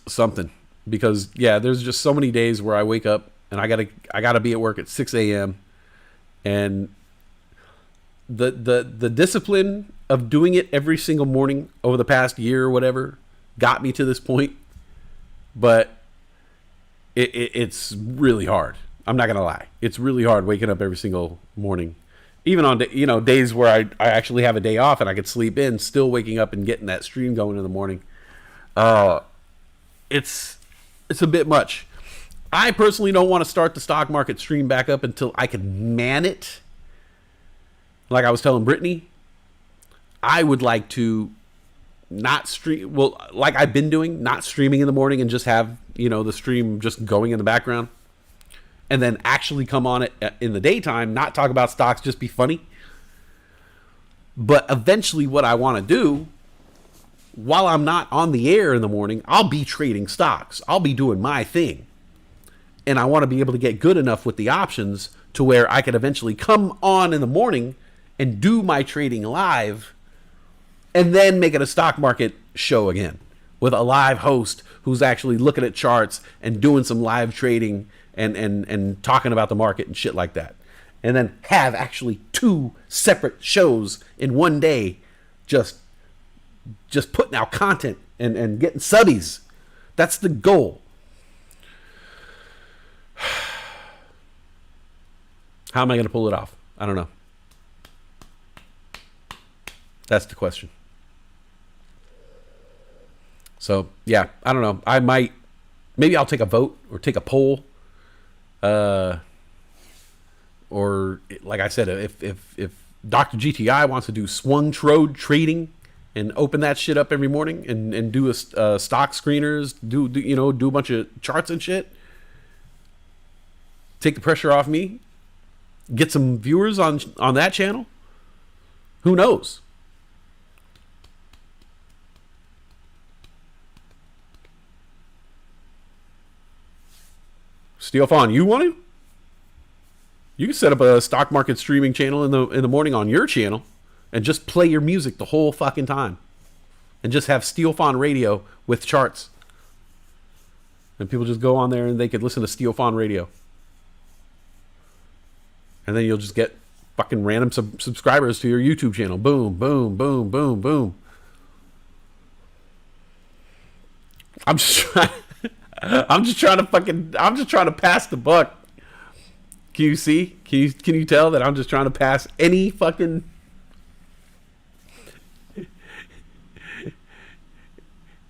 something, because yeah, there's just so many days where I wake up and I gotta be at work at 6 a.m. and the discipline of doing it every single morning over the past year or whatever got me to this point, but it's really hard. I'm not gonna lie, it's really hard waking up every single morning, even on days where I actually have a day off and I could sleep in, still waking up and getting that stream going in the morning. It's a bit much. I personally don't want to start the stock market stream back up until I can man it. Like I was telling Brittany, I would like to not stream, well, like I've been doing, not streaming in the morning and just have, the stream just going in the background. And then actually come on it in the daytime, not talk about stocks, just be funny. But eventually what I want to do, while I'm not on the air in the morning, I'll be trading stocks. I'll be doing my thing. And I want to be able to get good enough with the options to where I could eventually come on in the morning and do my trading live and then make it a stock market show again with a live host who's actually looking at charts and doing some live trading and talking about the market and shit like that. And then have actually 2 separate shows in one day just putting out content and getting subbies. That's the goal. How am I going to pull it off? I don't know. That's the question. So, yeah, I don't know. Maybe I'll take a vote or take a poll. Or like I said, if Dr. GTI wants to do swung trade trading and open that shit up every morning and do a stock screeners, do a bunch of charts and shit, take the pressure off me, get some viewers on that channel. Who knows? Steel Fawn, you want to? You can set up a stock market streaming channel in the morning on your channel and just play your music the whole fucking time. And just have Steel Fawn radio with charts. And people just go on there and they could listen to Steel Fawn radio. And then you'll just get fucking random subscribers to your YouTube channel. Boom, boom, boom, boom, boom. I'm just trying to pass the buck. Can you see? Can you tell that I'm just trying to pass any fucking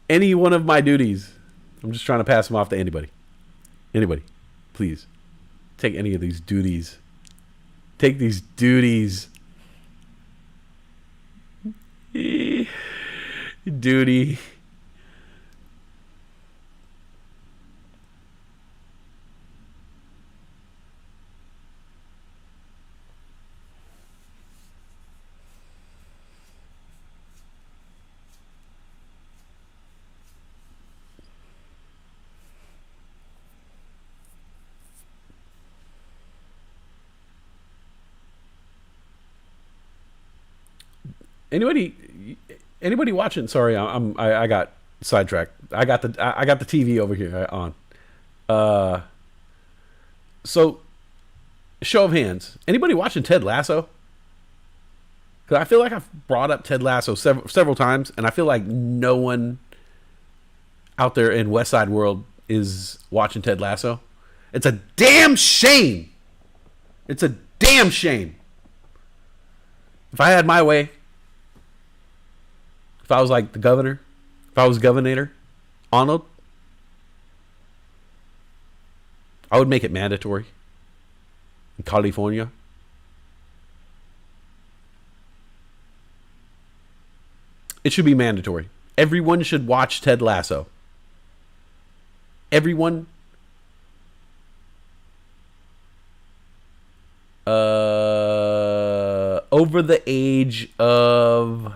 any one of my duties. I'm just trying to pass them off to anybody. Anybody, please take any of these duties. Take these duties. Duty. Anybody watching? Sorry, I got sidetracked. I got the TV over here on. So show of hands. Anybody watching Ted Lasso? Because I feel like I've brought up Ted Lasso several times, and I feel like no one out there in Westside world is watching Ted Lasso. It's a damn shame. It's a damn shame. If I had my way, if I was like the governor, if I was governor Arnold, I would make it mandatory in California. It should be mandatory. Everyone should watch Ted Lasso. Everyone. Over the age of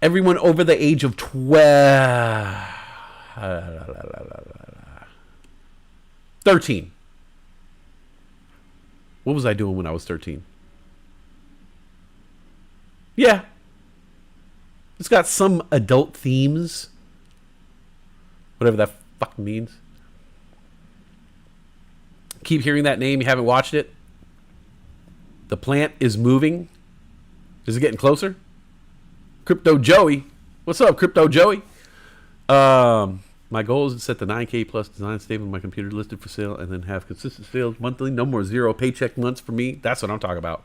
everyone over the age of 13. What was I doing when I was 13? Yeah. It's got some adult themes. Whatever that fucking means. Keep hearing that name. You haven't watched it. The plant is moving. Is it getting closer? Crypto Joey. What's up, Crypto Joey? My goal is to set the 9K plus design stable on my computer listed for sale and then have consistent sales monthly. No more zero paycheck months for me. That's what I'm talking about.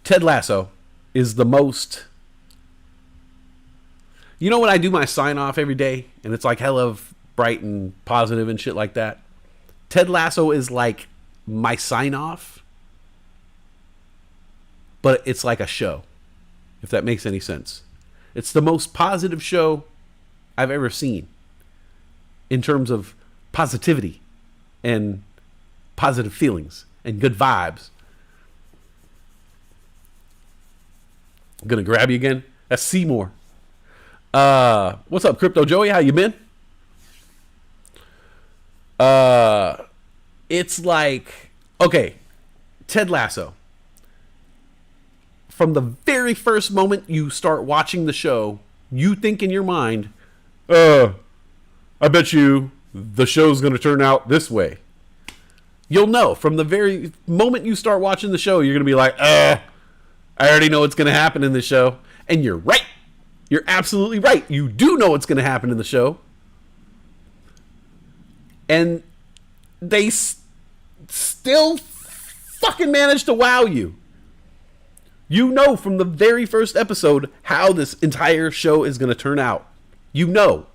Ted Lasso is the most... You know when I do my sign off every day and it's like hella bright and positive and shit like that? Ted Lasso is like my sign off, but it's like a show, if that makes any sense. It's the most positive show I've ever seen in terms of positivity and positive feelings and good vibes. I'm gonna grab you again. That's Seymour. What's up, Crypto Joey? How you been? It's like, okay, Ted Lasso. From the very first moment you start watching the show, you think in your mind, I bet you the show's going to turn out this way. You'll know from the very moment you start watching the show, you're going to be like, I already know what's going to happen in this show. And you're right. You're absolutely right. You do know what's going to happen in the show. And they still fucking manage to wow you. You know from the very first episode how this entire show is going to turn out. You know.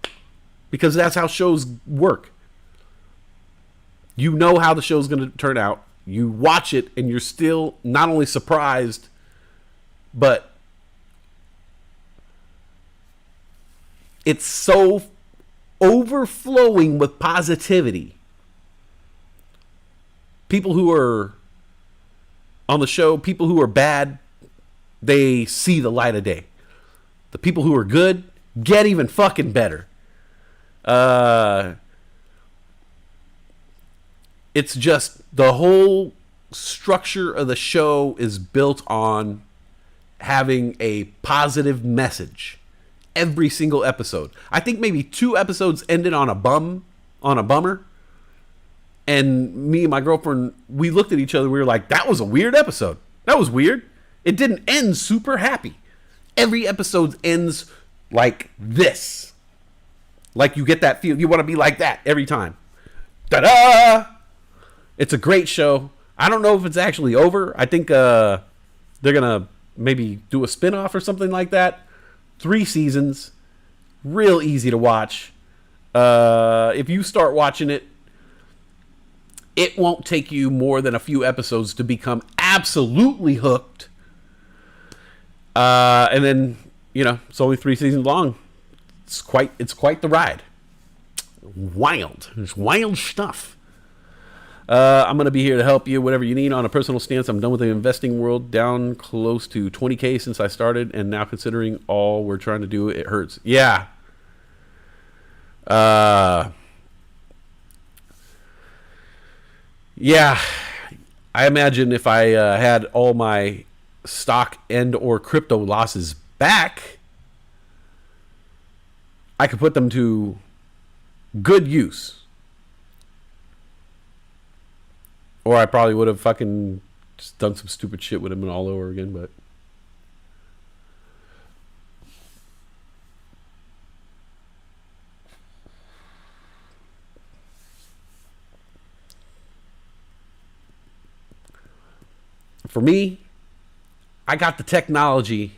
Because that's how shows work. You know how the show's going to turn out. You watch it and you're still not only surprised, but it's so overflowing with positivity. People who are on the show, people who are bad, they see the light of day. The people who are good get even fucking better. It's just the whole structure of the show is built on having a positive message every single episode. I think maybe 2 episodes ended on a bummer. And me and my girlfriend, we looked at each other. We were like, that was a weird episode. That was weird. It didn't end super happy. Every episode ends like this. Like you get that feel. You want to be like that every time. Ta-da! It's a great show. I don't know if it's actually over. I think they're gonna maybe do a spin-off or something like that. 3 seasons, real easy to watch. If you start watching it, it won't take you more than a few episodes to become absolutely hooked. And then, it's only 3 seasons long. It's quite the ride. Wild. It's wild stuff. I'm going to be here to help you, whatever you need on a personal stance. I'm done with the investing world, down close to 20K since I started, and now considering all we're trying to do, it hurts. Yeah. Yeah. I imagine if I had all my stock and or crypto losses back, I could put them to good use. Or I probably would have fucking just done some stupid shit with him and all over again, but for me, I got the technology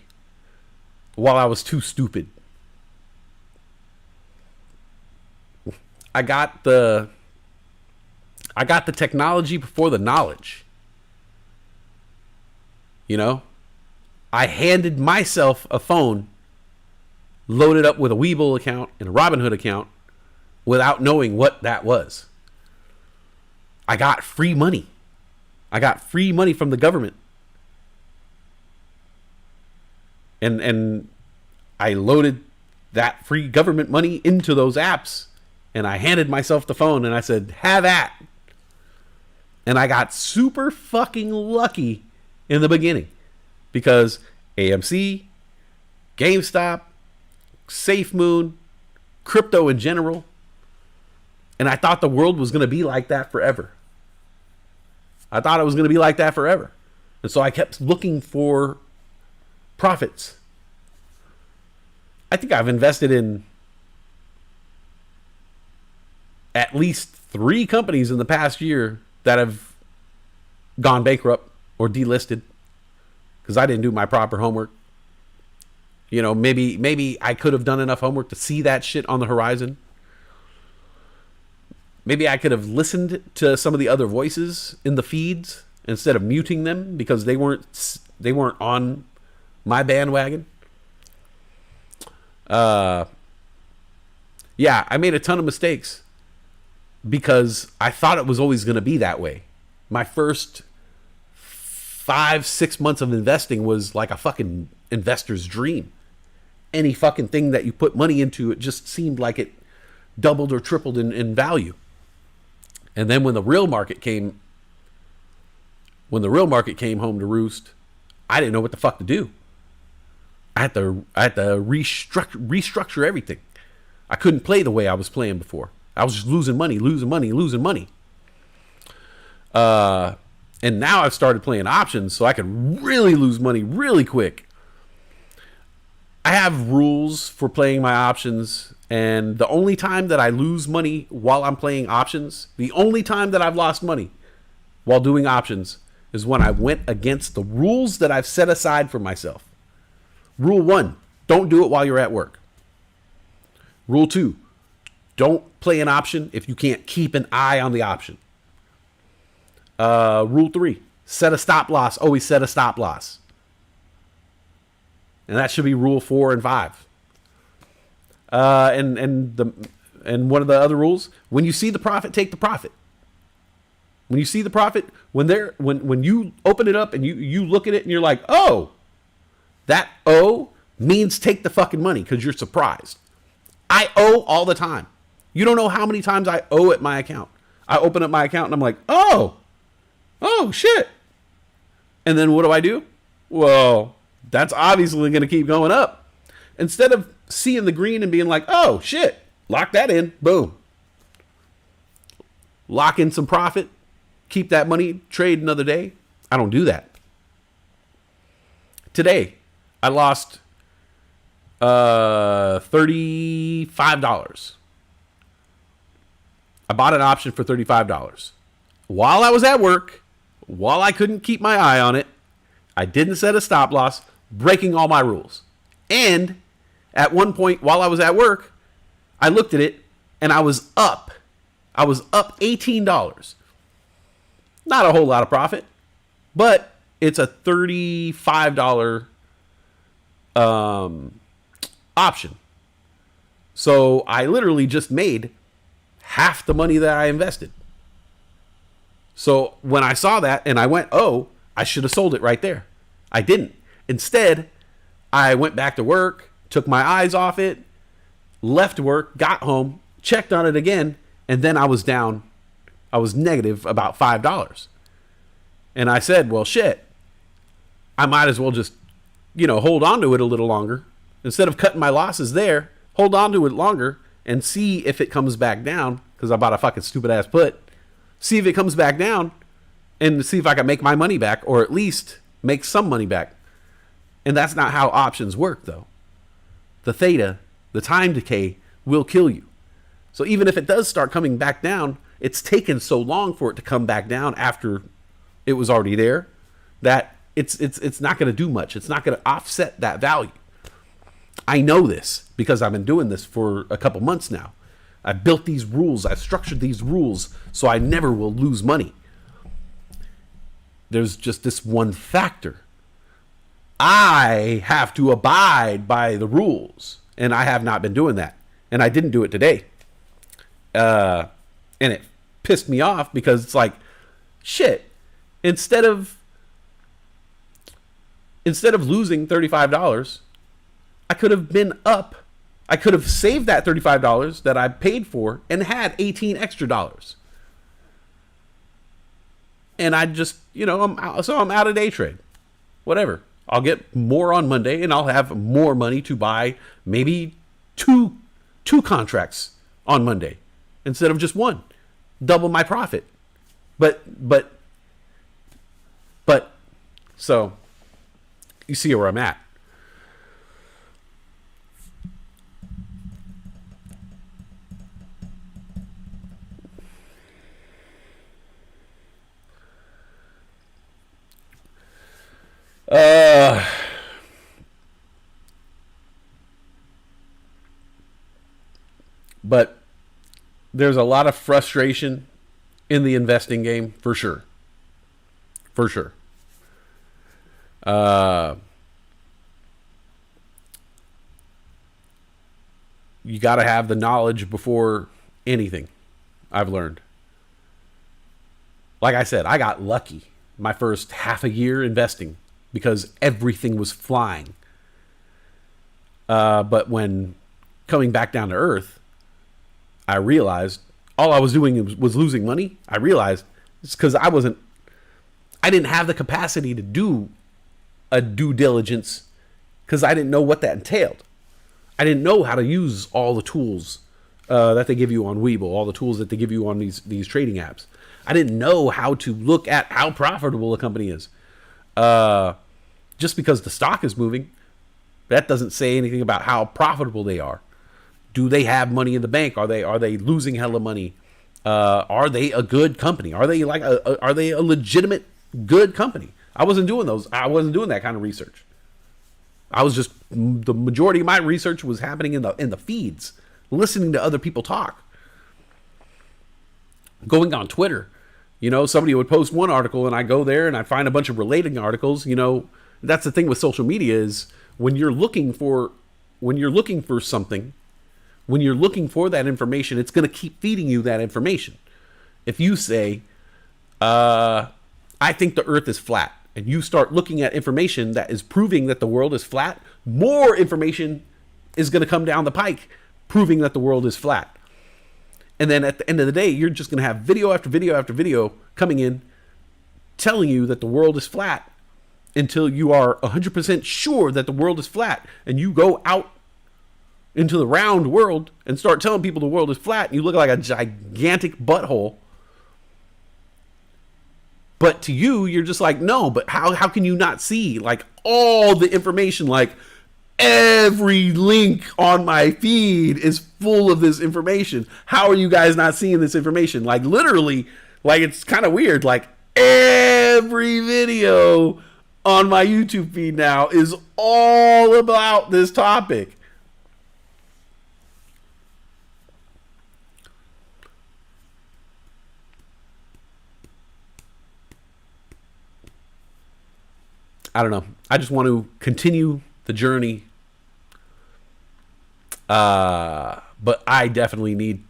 while I was too stupid. I got the technology before the knowledge. I handed myself a phone loaded up with a Webull account and a Robinhood account without knowing what that was. I got free money. I got free money from the government. And I loaded that free government money into those apps, and I handed myself the phone and I said, have at. And I got super fucking lucky in the beginning because AMC, GameStop, SafeMoon, crypto in general, and I thought the world was going to be like that forever. I thought it was going to be like that forever. And so I kept looking for profits. I think I've invested in at least 3 companies in the past year that have gone bankrupt or delisted because I didn't do my proper homework. Maybe I could have done enough homework to see that shit on the horizon. Maybe I could have listened to some of the other voices in the feeds instead of muting them because they weren't on my bandwagon. Yeah, I made a ton of mistakes because I thought it was always going to be that way. My first 5-6 months of investing was like a fucking investor's dream. Any fucking thing that you put money into, it just seemed like it doubled or tripled in value. And then when the real market came home to roost, I didn't know what the fuck to do. I had to restructure everything. I couldn't play the way I was playing before. I was just losing money. And now I've started playing options so I can really lose money really quick. I have rules for playing my options, and the only time that I lose money while I'm playing options, the only time that I've lost money while doing options is when I went against the rules that I've set aside for myself. Rule 1, don't do it while you're at work. Rule 2, don't play an option if you can't keep an eye on the option. Rule 3, set a stop loss. Always set a stop loss. And that should be rule 4 and 5. And one of the other rules, when you see the profit, take the profit. When you see the profit, when you open it up and you look at it and you're like, oh, that O means take the fucking money because you're surprised. I owe all the time. You don't know how many times I owe at my account. I open up my account and I'm like, oh shit. And then what do? Well, that's obviously going to keep going up. Instead of seeing the green and being like, oh shit, lock that in, boom. Lock in some profit, keep that money, trade another day. I don't do that. Today, I lost $35. I bought an option for $35. While I was at work, while I couldn't keep my eye on it, I didn't set a stop loss, breaking all my rules. And at one point while I was at work, I looked at it and I was up. I was up $18. Not a whole lot of profit, but it's a $35 option. So I literally just made half the money that I invested. So when I saw that and I went, oh, I should have sold it right there. I didn't. Instead, I went back to work, took my eyes off it, left work, got home, checked on it again, and then I was down. I was negative about $5. And I said, well, shit, I might as well just, hold on to it a little longer. Instead of cutting my losses there, hold on to it longer and see if it comes back down, because I bought a fucking stupid ass put. See if it comes back down and see if I can make my money back, or at least make some money back. And that's not how options work, though. The theta, the time decay, will kill you. So even if it does start coming back down, it's taken so long for it to come back down after it was already there that it's not going to do much. It's not going to offset that value. I know this because I've been doing this for a couple months now. I've built these rules. I've structured these rules so I never will lose money. There's just this one factor. I have to abide by the rules, and I have not been doing that. And I didn't do it today. And it pissed me off because it's like, shit, instead of losing $35, I could have been up. I could have saved that $35 that I paid for and had $18 extra. And I just, I'm out of day trade. Whatever. I'll get more on Monday and I'll have more money to buy maybe two contracts on Monday instead of just one. Double my profit. But so you see where I'm at. But there's a lot of frustration in the investing game, for sure. For sure. You got to have the knowledge before anything, I've learned. Like I said, I got lucky my first half a year investing because everything was flying. But when coming back down to earth, I realized all I was doing was losing money. I realized it's because I didn't have the capacity to do a due diligence because I didn't know what that entailed. I didn't know how to use all the tools that they give you on Webull, all the tools that they give you on these trading apps. I didn't know how to look at how profitable a company is. Just because the stock is moving, that doesn't say anything about how profitable they are. Do they have money in the bank? Are they losing hella money? Are they a good company? Are they are they a legitimate good company? I wasn't doing those. I wasn't doing that kind of research. I was just, the majority of my research was happening in the feeds, listening to other people talk. Going on Twitter, somebody would post one article and I go there and I find a bunch of relating articles. That's the thing with social media is when you're looking for something, when you're looking for that information, it's going to keep feeding you that information. If you say, I think the earth is flat, and you start looking at information that is proving that the world is flat, more information is going to come down the pike proving that the world is flat. And then at the end of the day, you're just going to have video after video after video coming in telling you that the world is flat until you are 100% sure that the world is flat. And you go out into the round world and start telling people the world is flat, and you look like a gigantic butthole. But to you, you're just like, no, but how can you not see like all the information? Like every link on my feed is full of this information. How are you guys not seeing this information? Like literally, like it's kind of weird. Like every every video on my YouTube feed now is all about this topic. I don't know. I just want to continue the journey. But I definitely need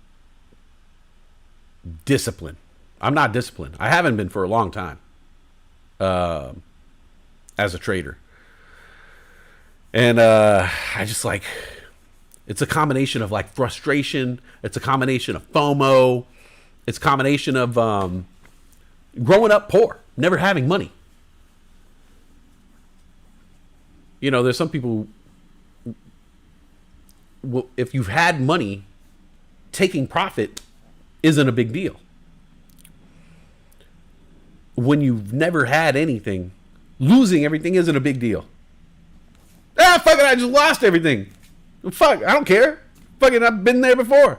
discipline. I'm not disciplined. I haven't been for a long time. As a trader. And I just like, it's a combination of like frustration. It's a combination of FOMO. It's a combination of growing up poor, never having money. You know, there's some people, if you've had money, taking profit isn't a big deal. When you've never had anything, losing everything isn't a big deal. Fuck it, I just lost everything. Fuck, I don't care. Fuck it, I've been there before.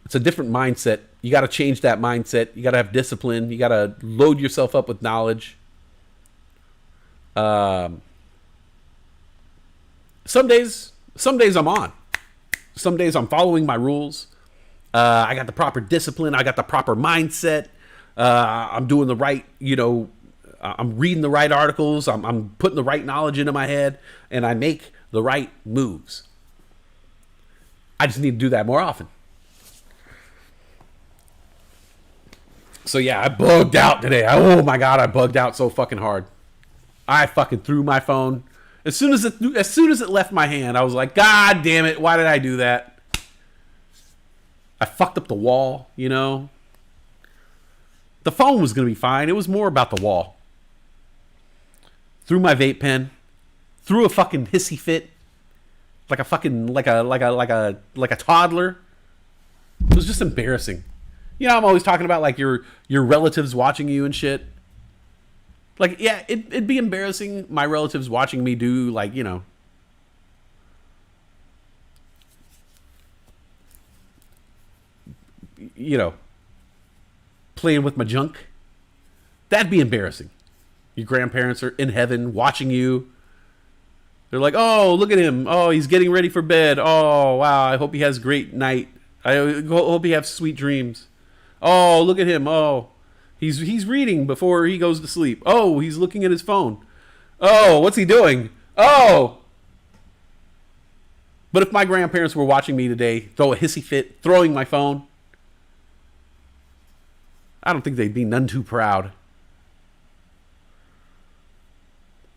It's a different mindset. You got to change that mindset. You got to have discipline. You got to load yourself up with knowledge. Some days I'm on. Some days I'm following my rules. I got the proper discipline. I got the proper mindset. I'm doing the right, I'm reading the right articles. I'm putting the right knowledge into my head, and I make the right moves. I just need to do that more often. So yeah, I bugged out today. Oh my God, I bugged out so fucking hard. I fucking threw my phone. As soon as it left my hand, I was like, God damn it, why did I do that? I fucked up the wall, The phone was gonna be fine. It was more about the wall. Threw my vape pen. Threw a fucking hissy fit. Like a fucking like a toddler. It was just embarrassing. I'm always talking about like your relatives watching you and shit. Like, yeah, it'd be embarrassing, my relatives watching me do like, playing with my junk. That'd be embarrassing. Your grandparents are in heaven watching you. They're like, oh, look at him. Oh, he's getting ready for bed. Oh, wow. I hope he has a great night. I hope he has sweet dreams. Oh, look at him. Oh, he's reading before he goes to sleep. Oh, he's looking at his phone. Oh, what's he doing? Oh. But if my grandparents were watching me today throw a hissy fit, throwing my phone, I don't think they'd be none too proud.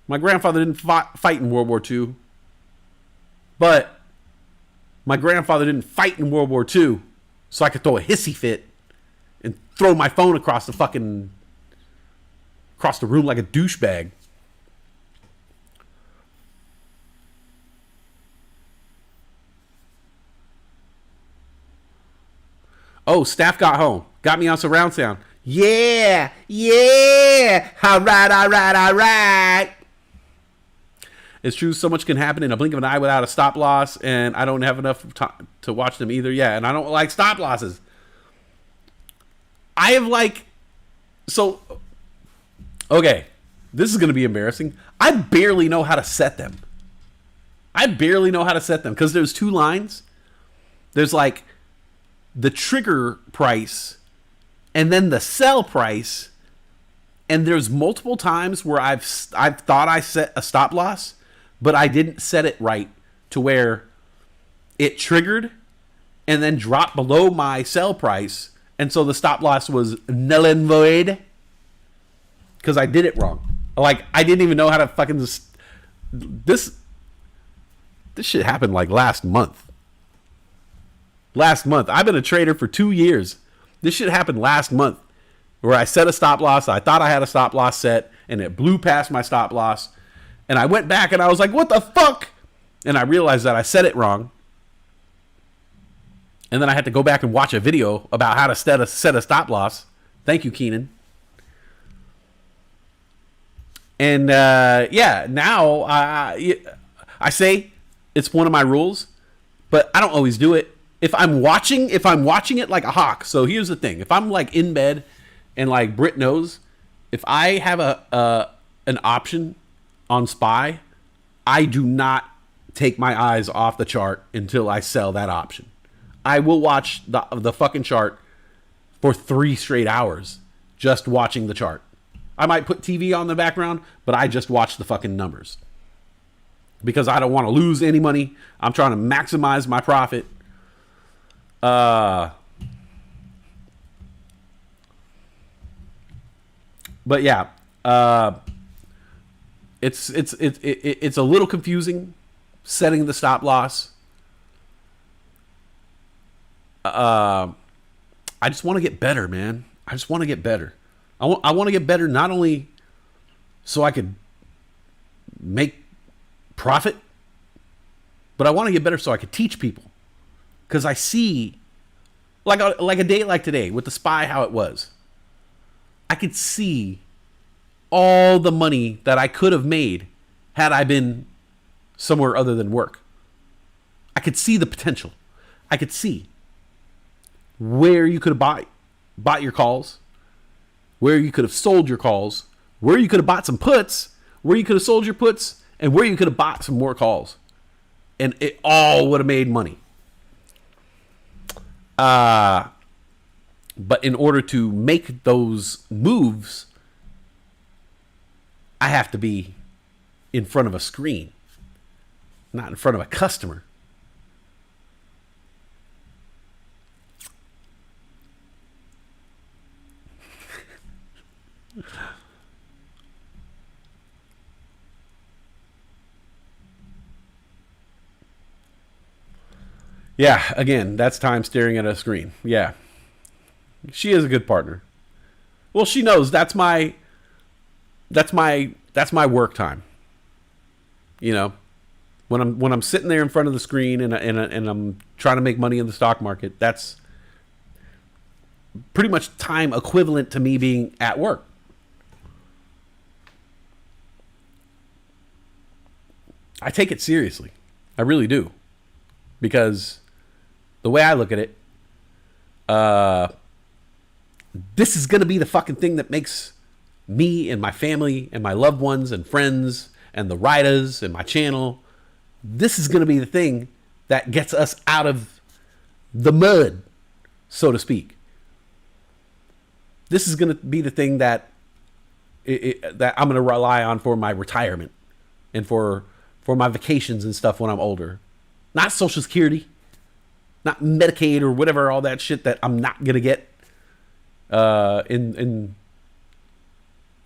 My grandfather didn't fight in World War II. But my grandfather didn't fight in World War II so I could throw a hissy fit and throw my phone across the room like a douchebag. Oh, staff got home. Got me on surround sound. Yeah. All right. It's true, so much can happen in a blink of an eye without a stop loss, and I don't have enough time to watch them either. Yeah, and I don't like stop losses. I have okay, this is going to be embarrassing. I barely know how to set them. Because there's two lines. There's like the trigger price and then the sell price. And there's multiple times where I've thought I set a stop loss, but I didn't set it right to where it triggered and then dropped below my sell price. And so the stop loss was null and void because I did it wrong. Like, I didn't even know how to fucking... This shit happened like last month. I've been a trader for 2 years. This shit happened last month where I set a stop loss. I thought I had a stop loss set and it blew past my stop loss. And I went back and I was like, what the fuck? And I realized that I set it wrong. And then I had to go back and watch a video about how to set a stop loss. Thank you, Keenan. And now I say it's one of my rules, but I don't always do it. if I'm watching it like a hawk. So here's the thing: if I'm like in bed, and like Britt knows, if I have an option on SPY, I do not take my eyes off the chart until I sell that option. I will watch the fucking chart for 3 straight hours, just watching the chart. I might put TV on the background, but I just watch the fucking numbers because I don't want to lose any money. I'm trying to maximize my profit. But yeah, it's a little confusing setting the stop loss. I just want to get better, man. I just want to get better. I want to get better not only so I could make profit, but I want to get better so I could teach people. Because I see, like a day like today with the SPY, how it was. I could see all the money that I could have made had I been somewhere other than work. I could see the potential. I could see where you could have bought your calls, where you could have sold your calls, where you could have bought some puts, where you could have sold your puts, and where you could have bought some more calls. And it all would have made money. But in order to make those moves, I have to be in front of a screen, not in front of a customer. Yeah, again, that's time staring at a screen. Yeah. She is a good partner. Well, she knows that's my work time. You know, when I'm sitting there in front of the screen and I'm trying to make money in the stock market, that's pretty much time equivalent to me being at work. I take it seriously. I really do. Because the way I look at it, this is going to be the fucking thing that makes me and my family and my loved ones and friends and the writers and my channel, this is going to be the thing that gets us out of the mud, so to speak. This is going to be the thing that that I'm going to rely on for my retirement and for my vacations and stuff when I'm older. Not Social Security, not Medicaid or whatever, all that shit that I'm not going to get in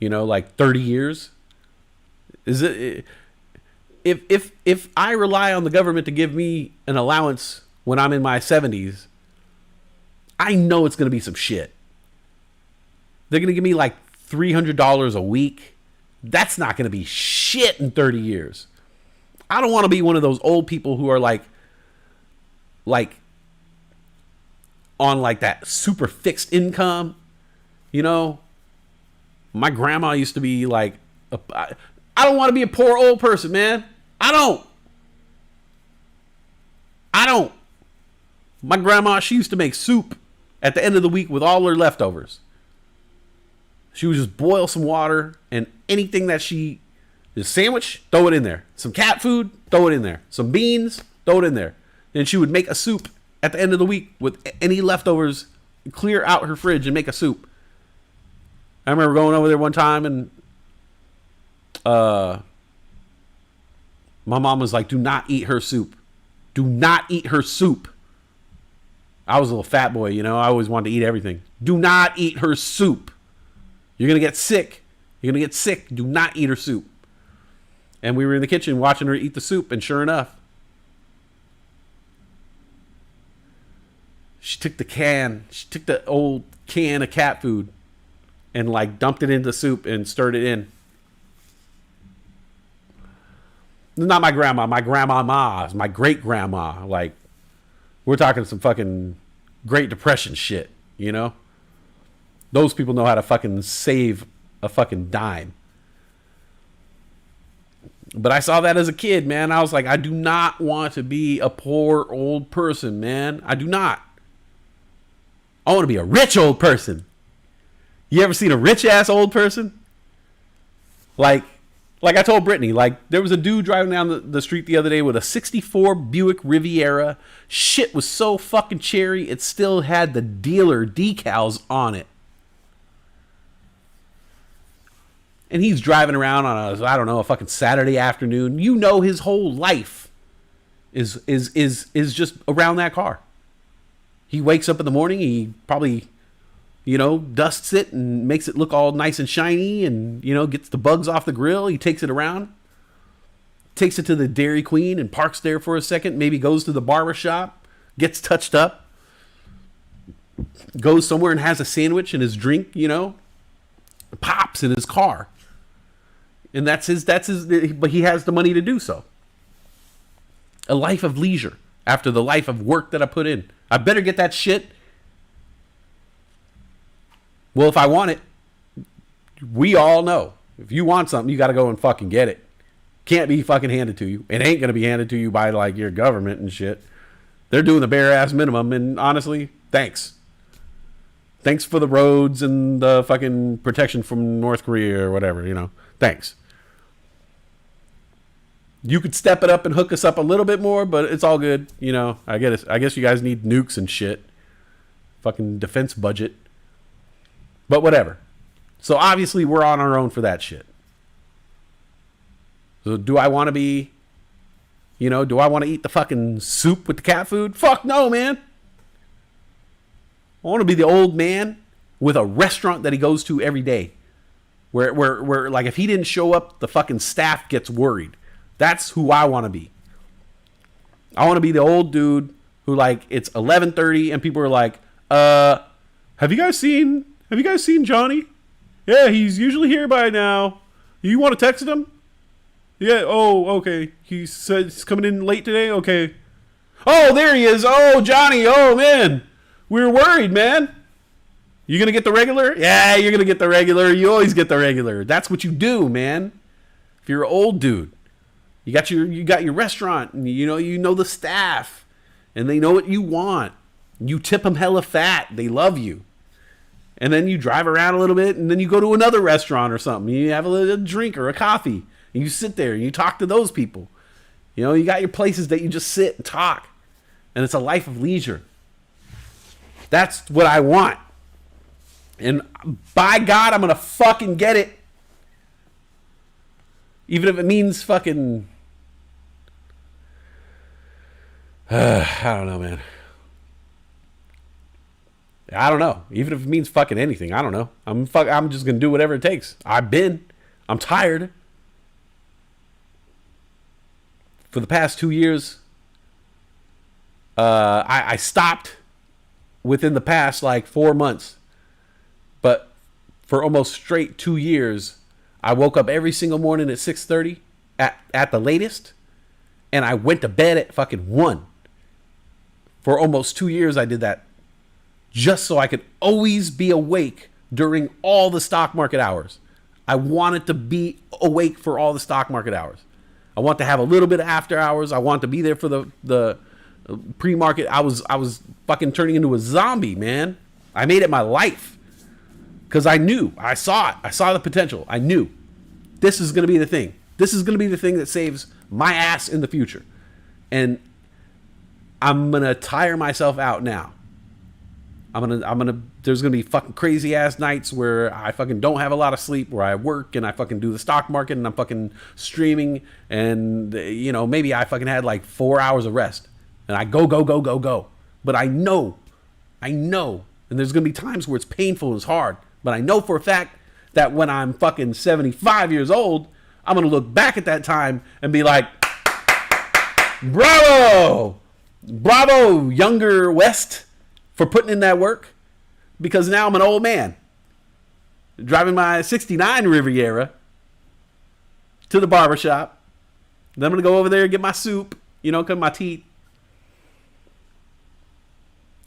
you know, like 30 years. Is it if I rely on the government to give me an allowance when I'm in my 70s, I know it's going to be some shit. They're going to give me like $300 a week. That's not going to be shit in 30 years. I don't want to be one of those old people who are like on like that super fixed income. You know, my grandma used to be like, I don't want to be a poor old person, man. I don't. My grandma, she used to make soup at the end of the week with all her leftovers. She would just boil some water and anything that she, a sandwich, throw it in there. Some cat food, throw it in there. Some beans, throw it in there. And she would make a soup at the end of the week with any leftovers, clear out her fridge and make a soup. I remember going over there one time and my mom was like, do not eat her soup. Do not eat her soup. I was a little fat boy, you know. I always wanted to eat everything. Do not eat her soup. You're going to get sick. You're going to get sick. Do not eat her soup. And we were in the kitchen watching her eat the soup, and sure enough, she took the old can of cat food and like dumped it into the soup and stirred it in. Not my grandma, my grandma's, my great grandma. Like, we're talking some fucking Great Depression shit, you know? Those people know how to fucking save a fucking dime. But I saw that as a kid, man. I was like, I do not want to be a poor old person, man. I do not. I want to be a rich old person. You ever seen a rich ass old person? Like I told Brittany, like there was a dude driving down the street the other day with a 64 Buick Riviera. Shit was so fucking cherry, it still had the dealer decals on it. And he's driving around on a fucking Saturday afternoon. You know his whole life is just around that car. He wakes up in the morning, he probably, dusts it and makes it look all nice and shiny and, gets the bugs off the grill. He takes it around, takes it to the Dairy Queen and parks there for a second, maybe goes to the barber shop, gets touched up, goes somewhere and has a sandwich and his drink, pops in his car. And that's his, but he has the money to do so. A life of leisure after the life of work that I put in. I better get that shit. Well, if I want it, we all know. If you want something, you got to go and fucking get it. Can't be fucking handed to you. It ain't going to be handed to you by like your government and shit. They're doing the bare ass minimum. And honestly, thanks. Thanks for the roads and the fucking protection from North Korea or whatever, Thanks. You could step it up and hook us up a little bit more, but it's all good. I get it. I guess you guys need nukes and shit. Fucking defense budget. But whatever. So obviously we're on our own for that shit. So do I want to be, do I want to eat the fucking soup with the cat food? Fuck no, man. I want to be the old man with a restaurant that he goes to every day. Where like if he didn't show up, the fucking staff gets worried. That's who I want to be. I want to be the old dude who like it's 11:30 and people are like, have you guys seen Johnny? Yeah, he's usually here by now. You want to text him? Yeah, oh, okay. He said he's coming in late today? Okay. Oh, there he is. Oh, Johnny. Oh, man. We were worried, man. You going to get the regular? Yeah, you're going to get the regular. You always get the regular. That's what you do, man. If you're an old dude. You got your restaurant, and you know the staff, and they know what you want. You tip them hella fat. They love you. And then you drive around a little bit, and then you go to another restaurant or something. You have a little drink or a coffee, and you sit there and you talk to those people. You got your places that you just sit and talk, and it's a life of leisure. That's what I want. And by God, I'm gonna fucking get it. Even if it means fucking I don't know, man. I don't know. Even if it means fucking anything, I don't know. I'm just gonna do whatever it takes. I'm tired. For the past 2 years, I stopped within the past like 4 months. But for almost straight 2 years, I woke up every single morning at 6:30 at the latest, and I went to bed at fucking 1. For almost 2 years, I did that just so I could always be awake during all the stock market hours. I wanted to be awake for all the stock market hours. I want to have a little bit of after hours. I want to be there for the pre-market. I was fucking turning into a zombie, man. I made it my life because I knew. I saw it. I saw the potential. I knew this is going to be the thing. This is going to be the thing that saves my ass in the future. And I'm going to tire myself out now. There's going to be fucking crazy ass nights where I fucking don't have a lot of sleep, where I work and I fucking do the stock market and I'm fucking streaming and, maybe I fucking had like 4 hours of rest and I go. But I know, and there's going to be times where it's painful and it's hard, but I know for a fact that when I'm fucking 75 years old, I'm going to look back at that time and be like, bravo, younger West, for putting in that work, because now I'm an old man driving my 69 Riviera to the barbershop. Then I'm going to go over there and get my soup, cut my teeth.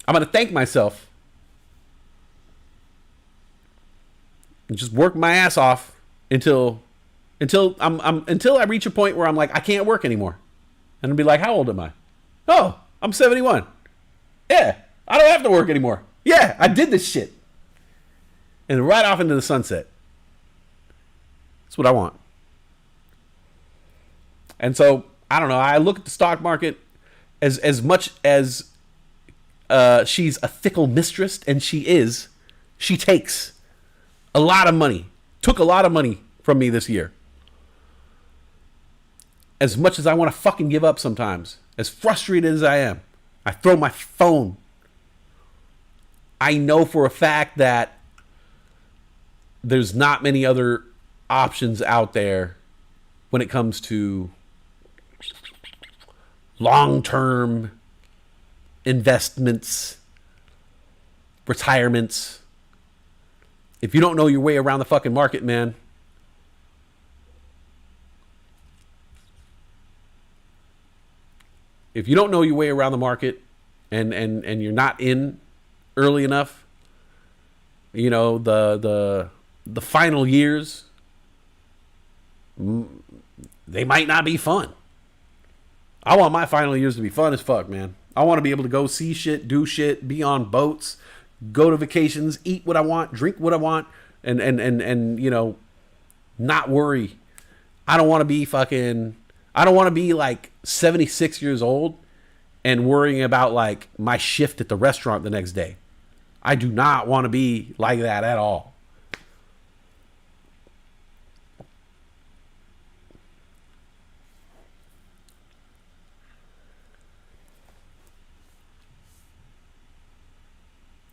I'm going to thank myself and just work my ass off until until I reach a point where I'm like, I can't work anymore. And I'll be like, how old am I? Oh, I'm 71. Yeah, I don't have to work anymore. Yeah, I did this shit. And right off into the sunset. That's what I want. And so, I don't know. I look at the stock market as much as she's a fickle mistress, and she is. She takes a lot of money. Took a lot of money from me this year. As much as I want to fucking give up sometimes, as frustrated as I am, I throw my phone. I know for a fact that there's not many other options out there when it comes to long-term investments, retirements. If you don't know your way around the fucking market, man, if you don't know your way around the market and you're not in early enough, you know, the final years, they might not be fun. I want my final years to be fun as fuck, man. I want to be able to go see shit, do shit, be on boats, go to vacations, eat what I want, drink what I want, and you know, not worry. I don't want to be like 76 years old and worrying about like my shift at the restaurant the next day. I do not want to be like that at all.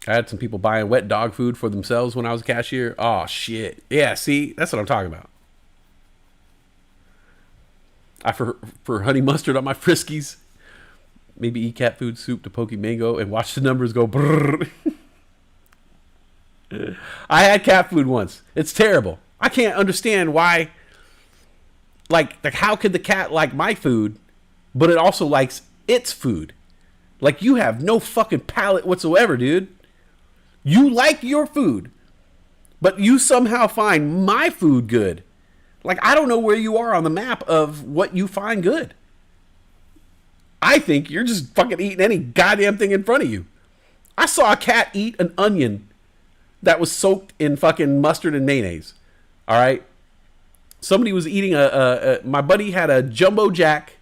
I had some people buying wet dog food for themselves when I was a cashier. Oh, shit. Yeah, see? That's what I'm talking about. For honey mustard on my Friskies. Maybe eat cat food soup to Poke Mango and watch the numbers go brrr. I had cat food once. It's terrible. I can't understand why. Like how could the cat like my food, but it also likes its food? Like, you have no fucking palate whatsoever, dude. You like your food, but you somehow find my food good. Like, I don't know where you are on the map of what you find good. I think you're just fucking eating any goddamn thing in front of you. I saw a cat eat an onion that was soaked in fucking mustard and mayonnaise. All right? Somebody was eating my buddy had a jumbo jack,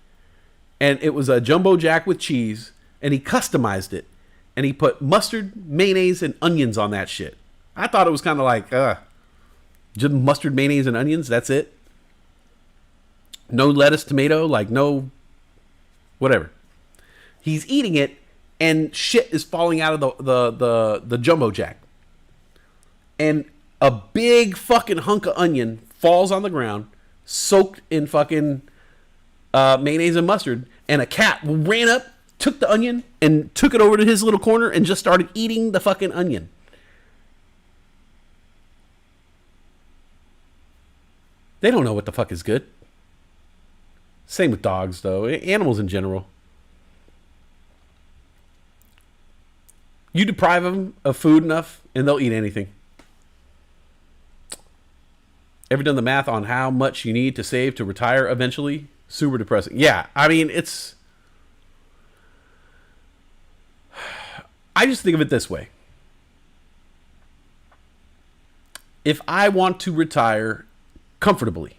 and it was a jumbo jack with cheese, and he customized it. And he put mustard, mayonnaise, and onions on that shit. I thought it was kind of like, just mustard, mayonnaise, and onions. That's it. No lettuce, tomato, like no, whatever. He's eating it, and shit is falling out of the jumbo jack. And a big fucking hunk of onion falls on the ground, soaked in fucking mayonnaise and mustard. And a cat ran up, took the onion and took it over to his little corner and just started eating the fucking onion. They don't know what the fuck is good. Same with dogs, though. Animals in general. You deprive them of food enough and they'll eat anything. Ever done the math on how much you need to save to retire eventually? Super depressing. Yeah, I mean, I just think of it this way. If I want to retire comfortably,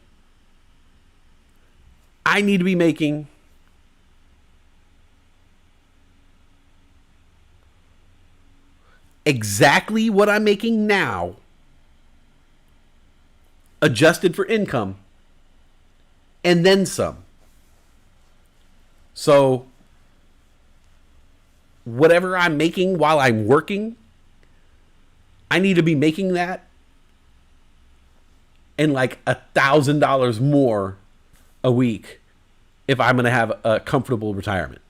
I need to be making exactly what I'm making now, adjusted for income, and then some. So whatever I'm making while I'm working, I need to be making that and like $1,000 more a week if I'm going to have a comfortable retirement.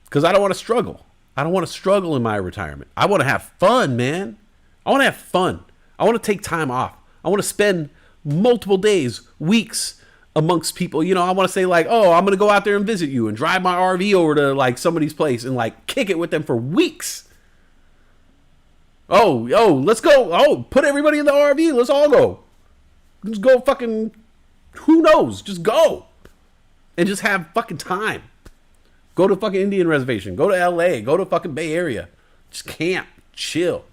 Because I don't want to struggle. I don't want to struggle in my retirement. I want to have fun, man. I want to have fun. I want to take time off. I want to spend multiple days, weeks amongst people. You know, I want to say like, oh, I'm going to go out there and visit you and drive my RV over to like somebody's place and like kick it with them for weeks. Oh, let's go. Oh, put everybody in the RV. Let's all go. Just go fucking, who knows? Just go. And just have fucking time. Go to fucking Indian reservation. Go to LA. Go to fucking Bay Area. Just camp. Chill.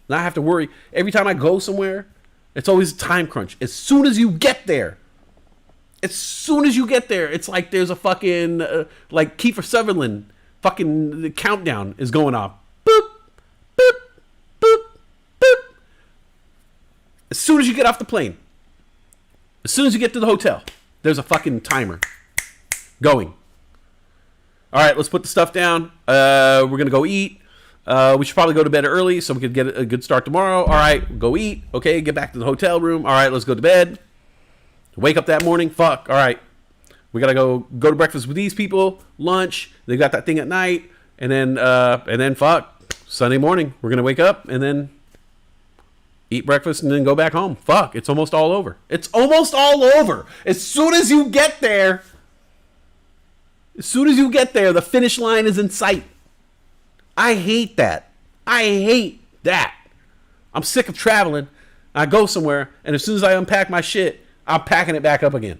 Not have to worry. Every time I go somewhere, it's always a time crunch. As soon as you get there, it's like there's a fucking, like Kiefer Sutherland, fucking the countdown is going off. Boop, boop, boop, boop. As soon as you get off the plane, as soon as you get to the hotel, there's a fucking timer going. All right, let's put the stuff down. We're going to go eat. We should probably go to bed early so we could get a good start tomorrow. All right, go eat. Okay, get back to the hotel room. All right, let's go to bed. Wake up that morning. Fuck. All right, we got to go to breakfast with these people. Lunch. They got that thing at night. And then fuck. Sunday morning, we're going to wake up and then eat breakfast and then go back home. Fuck, it's almost all over. It's almost all over. As soon as you get there, the finish line is in sight. I hate that. I'm sick of traveling. I go somewhere, and as soon as I unpack my shit, I'm packing it back up again.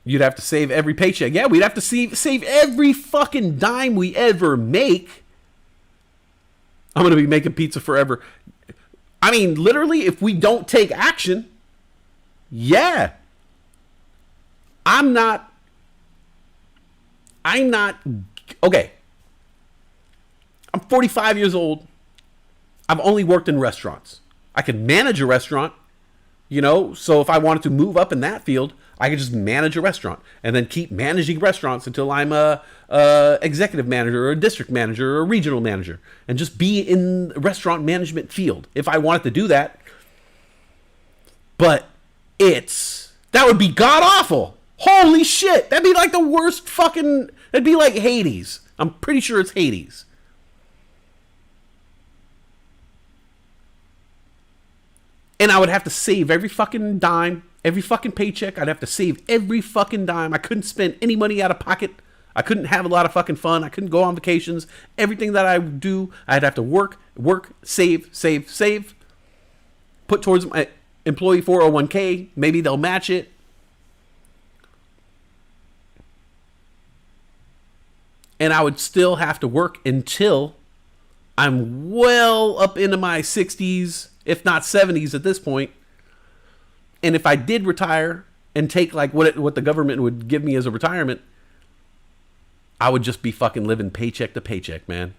You'd have to save every paycheck. Yeah, we'd have to save every fucking dime we ever make. I'm going to be making pizza forever. I mean, literally, if we don't take action, yeah. I'm not, okay. I'm 45 years old. I've only worked in restaurants. I can manage a restaurant, so if I wanted to move up in that field, I could just manage a restaurant and then keep managing restaurants until I'm a executive manager or a district manager or a regional manager and just be in the restaurant management field if I wanted to do that. But that would be god awful. Holy shit. That'd be like the worst fucking, it'd be like Hades. I'm pretty sure it's Hades. And I would have to save every fucking dime, every fucking paycheck. I'd have to save every fucking dime. I couldn't spend any money out of pocket. I couldn't have a lot of fucking fun. I couldn't go on vacations. Everything that I do, I'd have to work, save. Put towards my employee 401k. Maybe they'll match it. And I would still have to work until I'm well up into my 60s, if not 70s at this point. And if I did retire and take like what the government would give me as a retirement, I would just be fucking living paycheck to paycheck, man.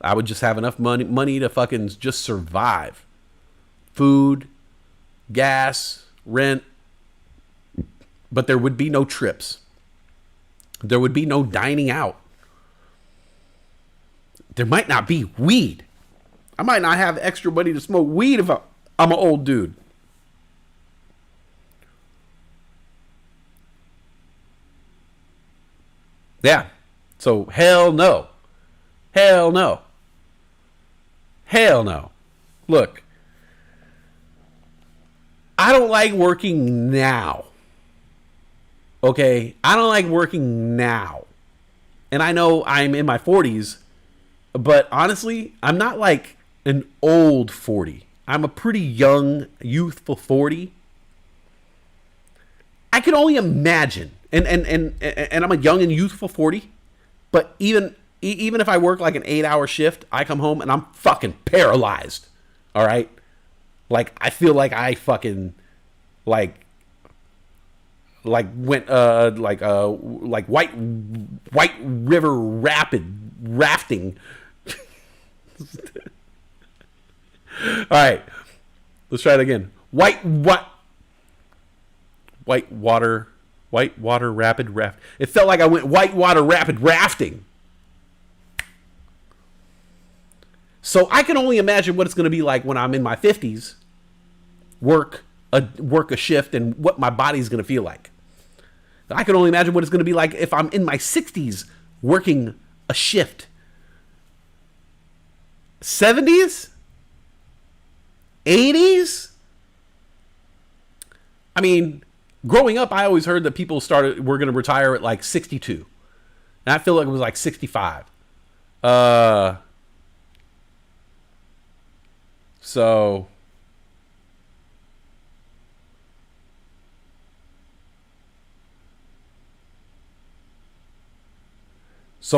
I would just have enough money to fucking just survive. Food, gas, rent. But there would be no trips. There would be no dining out. There might not be weed. I might not have extra money to smoke weed if I'm an old dude. Yeah. So hell no. Hell no. Hell no. Look. I don't like working now. Okay? I don't like working now. And I know I'm in my 40s, but honestly, I'm not like an old 40. I'm a pretty young, youthful 40. I can only imagine, and I'm a young and youthful 40, but even if I work like an 8-hour shift, I come home and I'm fucking paralyzed. All right? Like, I feel like I fucking, like went, like White River rafting. All right, let's try it again. White water rapid raft. It felt like I went whitewater rapid rafting. So I can only imagine what it's going to be like when I'm in my 50s, work a shift, and what my body's going to feel like. I can only imagine what it's going to be like if I'm in my 60s working a shift. 70s? 80s? I mean, growing up, I always heard that people were going to retire at like 62. And I feel like it was like 65. So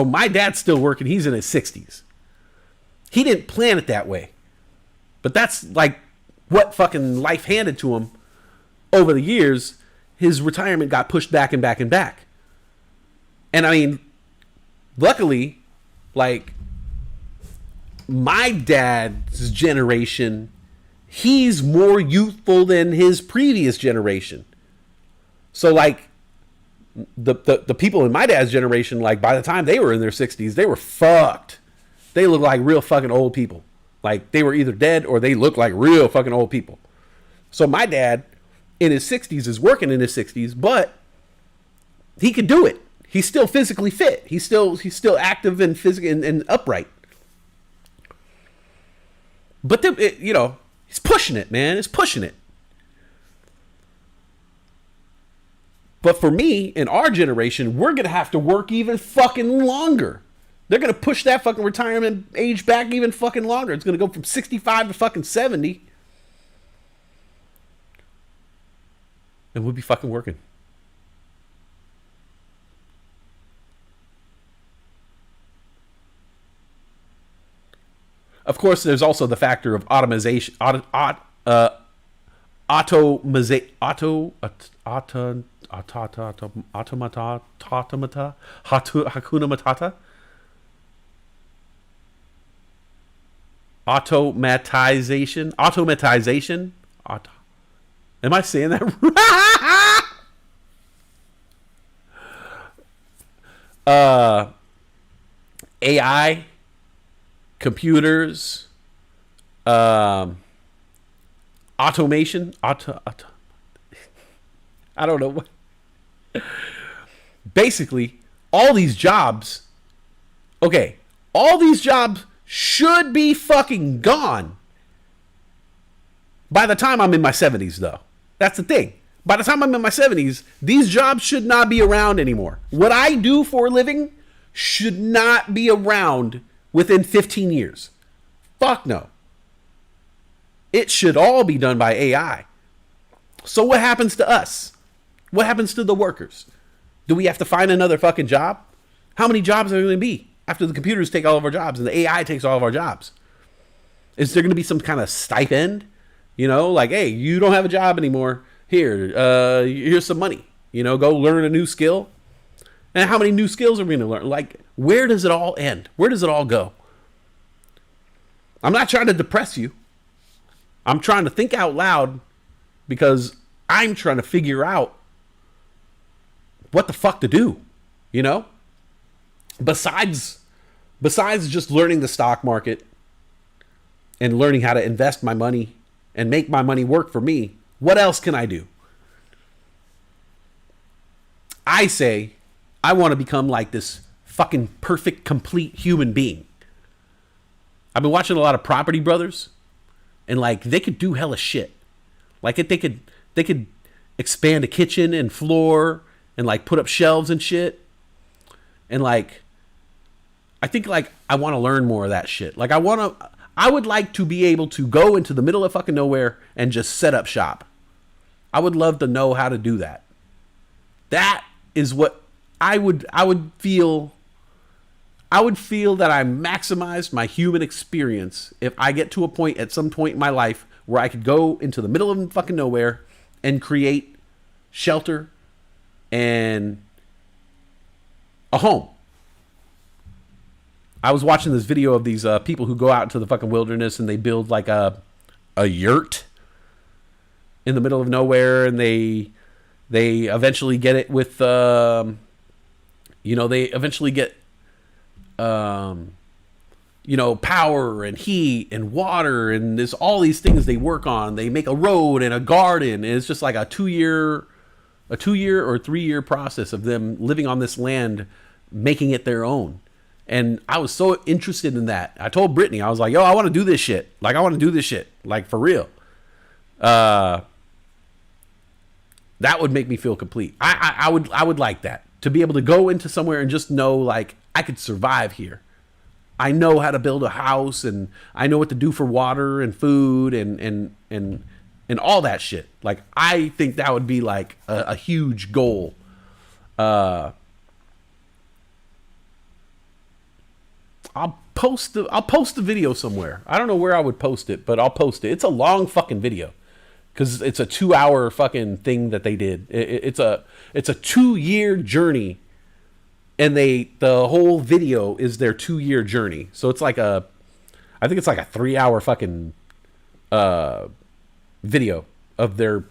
my dad's still working. He's in his 60s. He didn't plan it that way. But that's like what fucking life handed to him over the years. His retirement got pushed back and back and back. And I mean, luckily, like, my dad's generation, he's more youthful than his previous generation. So, like, the people in my dad's generation, like, by the time they were in their 60s, they were fucked. They looked like real fucking old people. Like, they were either dead or they looked like real fucking old people. So my dad, in his 60s, is working in his 60s, but he could do it. He's still physically fit. He's still active and physical and upright. But he's pushing it, man. He's pushing it. But for me, in our generation, we're gonna have to work even fucking longer. They're gonna push that fucking retirement age back even fucking longer. It's gonna go from 65 to fucking 70. And we'll be fucking working. Of course, there's also the factor of automation, automata, hakuna matata, automatization. Am I saying that right? AI, computers, automation, I don't know what. Basically, all these jobs, all these jobs should be fucking gone by the time I'm in my 70s, though. That's the thing. By the time I'm in my 70s, these jobs should not be around anymore. What I do for a living should not be around within 15 years. Fuck no. It should all be done by AI. So what happens to us? What happens to the workers? Do we have to find another fucking job? How many jobs are there going to be after the computers take all of our jobs and the AI takes all of our jobs? Is there going to be some kind of stipend? Like, hey, you don't have a job anymore. Here, here's some money. Go learn a new skill. And how many new skills are we going to learn? Like, where does it all end? Where does it all go? I'm not trying to depress you. I'm trying to think out loud because I'm trying to figure out what the fuck to do, Besides just learning the stock market and learning how to invest my money and make my money work for me, what else can I do? I say I want to become like this fucking perfect, complete human being. I've been watching a lot of Property Brothers, and like they could do hella shit. Like they could expand a kitchen and floor and like put up shelves and shit. And like I think like I want to learn more of that shit. Like I would like to be able to go into the middle of fucking nowhere and just set up shop. I would love to know how to do that. That is what I would feel that I maximized my human experience if I get to a point at some point in my life where I could go into the middle of fucking nowhere and create shelter and a home. I was watching this video of these people who go out into the fucking wilderness and they build like a yurt in the middle of nowhere, and they eventually get it with they eventually get power and heat and water, and there's all these things they work on. They make a road and a garden, and it's just like a 2-year or 3-year process of them living on this land, making it their own. And I was so interested in that. I told Brittany, I was like, yo, I want to do this shit. Like, I want to do this shit. Like, for real. That would make me feel complete. I would like that, to be able to go into somewhere and just know, like, I could survive here. I know how to build a house, and I know what to do for water and food and all that shit. Like, I think that would be like a huge goal. I'll post the video somewhere. I don't know where I would post it, but I'll post it. It's a long fucking video, because it's a 2-hour fucking thing that they did. It's a 2-year journey, and the whole video is their 2-year journey. So it's like I think it's like a 3-hour fucking video of their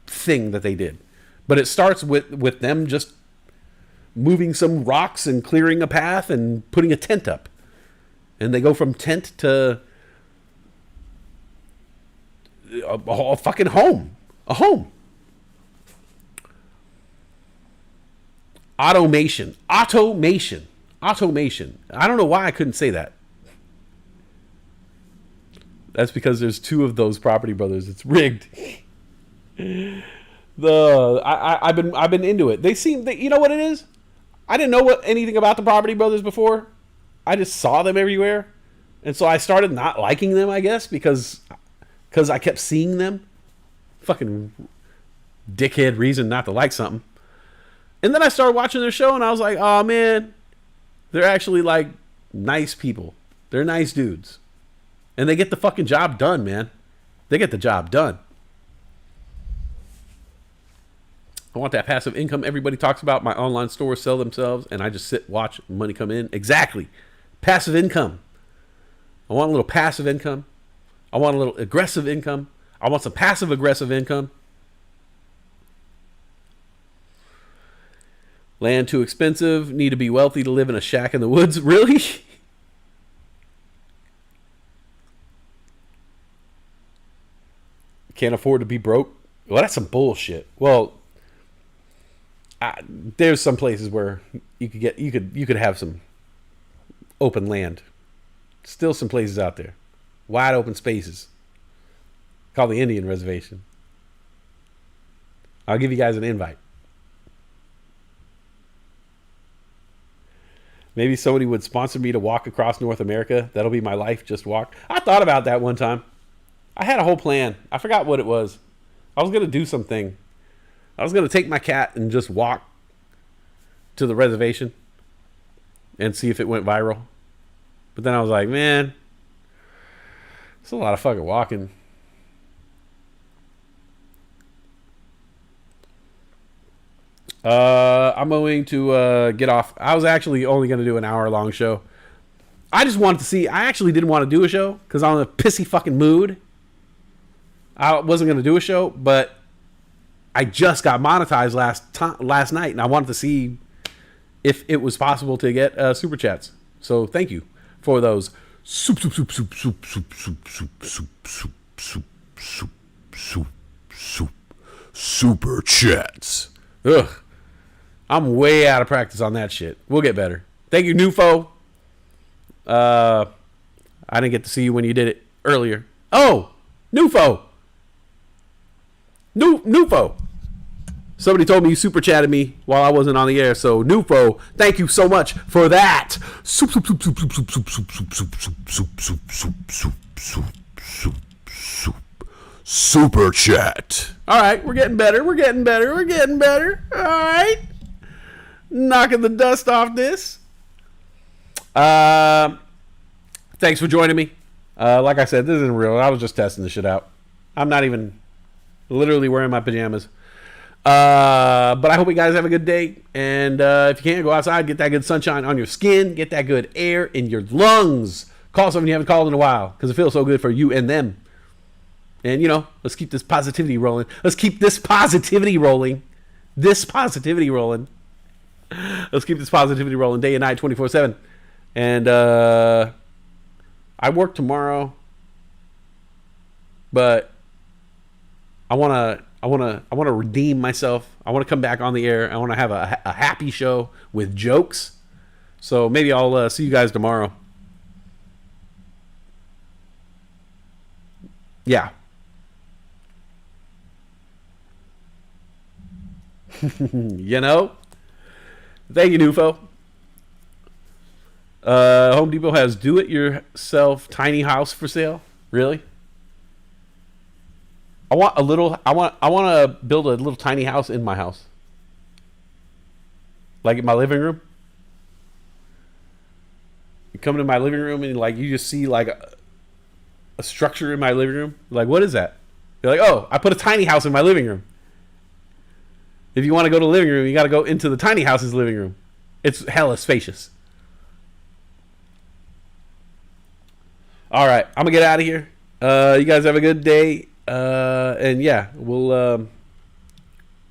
thing that they did. But it starts with them just moving some rocks and clearing a path and putting a tent up. And they go from tent to a fucking home. A home. Automation. I don't know why I couldn't say that. That's because there's 2 of those Property Brothers. It's rigged. I've been into it. You know what it is? I didn't know anything about the Property Brothers before. I just saw them everywhere, and so I started not liking them, I guess, because I kept seeing them. Fucking dickhead reason not to like something. And then I started watching their show, and I was like, oh man, they're actually like nice people. They're nice dudes. And they get the fucking job done, man. They get the job done. I want that passive income everybody talks about. My online stores sell themselves, and I just sit, watch, money come in. Exactly. Passive income. I want a little passive income. I want a little aggressive income. I want some passive aggressive income. Land too expensive. Need to be wealthy to live in a shack in the woods. Really? Can't afford to be broke. Well, that's some bullshit. Well, there's some places where you could have some open land. Still some places out there, wide open spaces, called the Indian Reservation. I'll give you guys an invite. Maybe somebody would sponsor me to walk across North America. That'll be my life, just walk. I thought about that one time. I had a whole plan. I forgot what it was. I was going to do something. I was going to take my cat and just walk to the reservation and see if it went viral. But then I was like, man, it's a lot of fucking walking. I'm going to get off. I was actually only going to do an hour-long show. I just wanted to see. I actually didn't want to do a show because I'm in a pissy fucking mood. I wasn't going to do a show, but I just got monetized last night, and I wanted to see if it was possible to get super chats. So thank you for those super chats. Ugh. I'm way out of practice on that shit. We'll get better. Thank you, Nufo. I didn't get to see you when you did it earlier. Oh, Nufo. Nufo. Somebody told me you super chatted me while I wasn't on the air. So, Nufo, thank you so much for that. Super chat. All right, we're getting better. All right. Knocking the dust off this. Thanks for joining me. Like I said, this isn't real. I was just testing this shit out. I'm not even literally wearing my pajamas. But I hope you guys have a good day. And if you can't, go outside, get that good sunshine on your skin, get that good air in your lungs. Call someone you haven't called in a while because it feels so good for you and them. And, let's keep this positivity rolling. Let's keep this positivity rolling. Let's keep this positivity rolling day and night, 24/7. And I work tomorrow, but I want to redeem myself. I want to come back on the air. I want to have a happy show with jokes. So maybe I'll see you guys tomorrow. Yeah. You know? Thank you, Nufo. Home Depot has do-it-yourself tiny house for sale. Really? I want a little. I want to build a little tiny house in my house, like in my living room. You come to my living room and like you just see like a structure in my living room. Like, what is that? You're like, oh, I put a tiny house in my living room. If you want to go to the living room, you got to go into the tiny house's living room. It's hella spacious. All right, I'm gonna get out of here. You guys have a good day, and yeah, we'll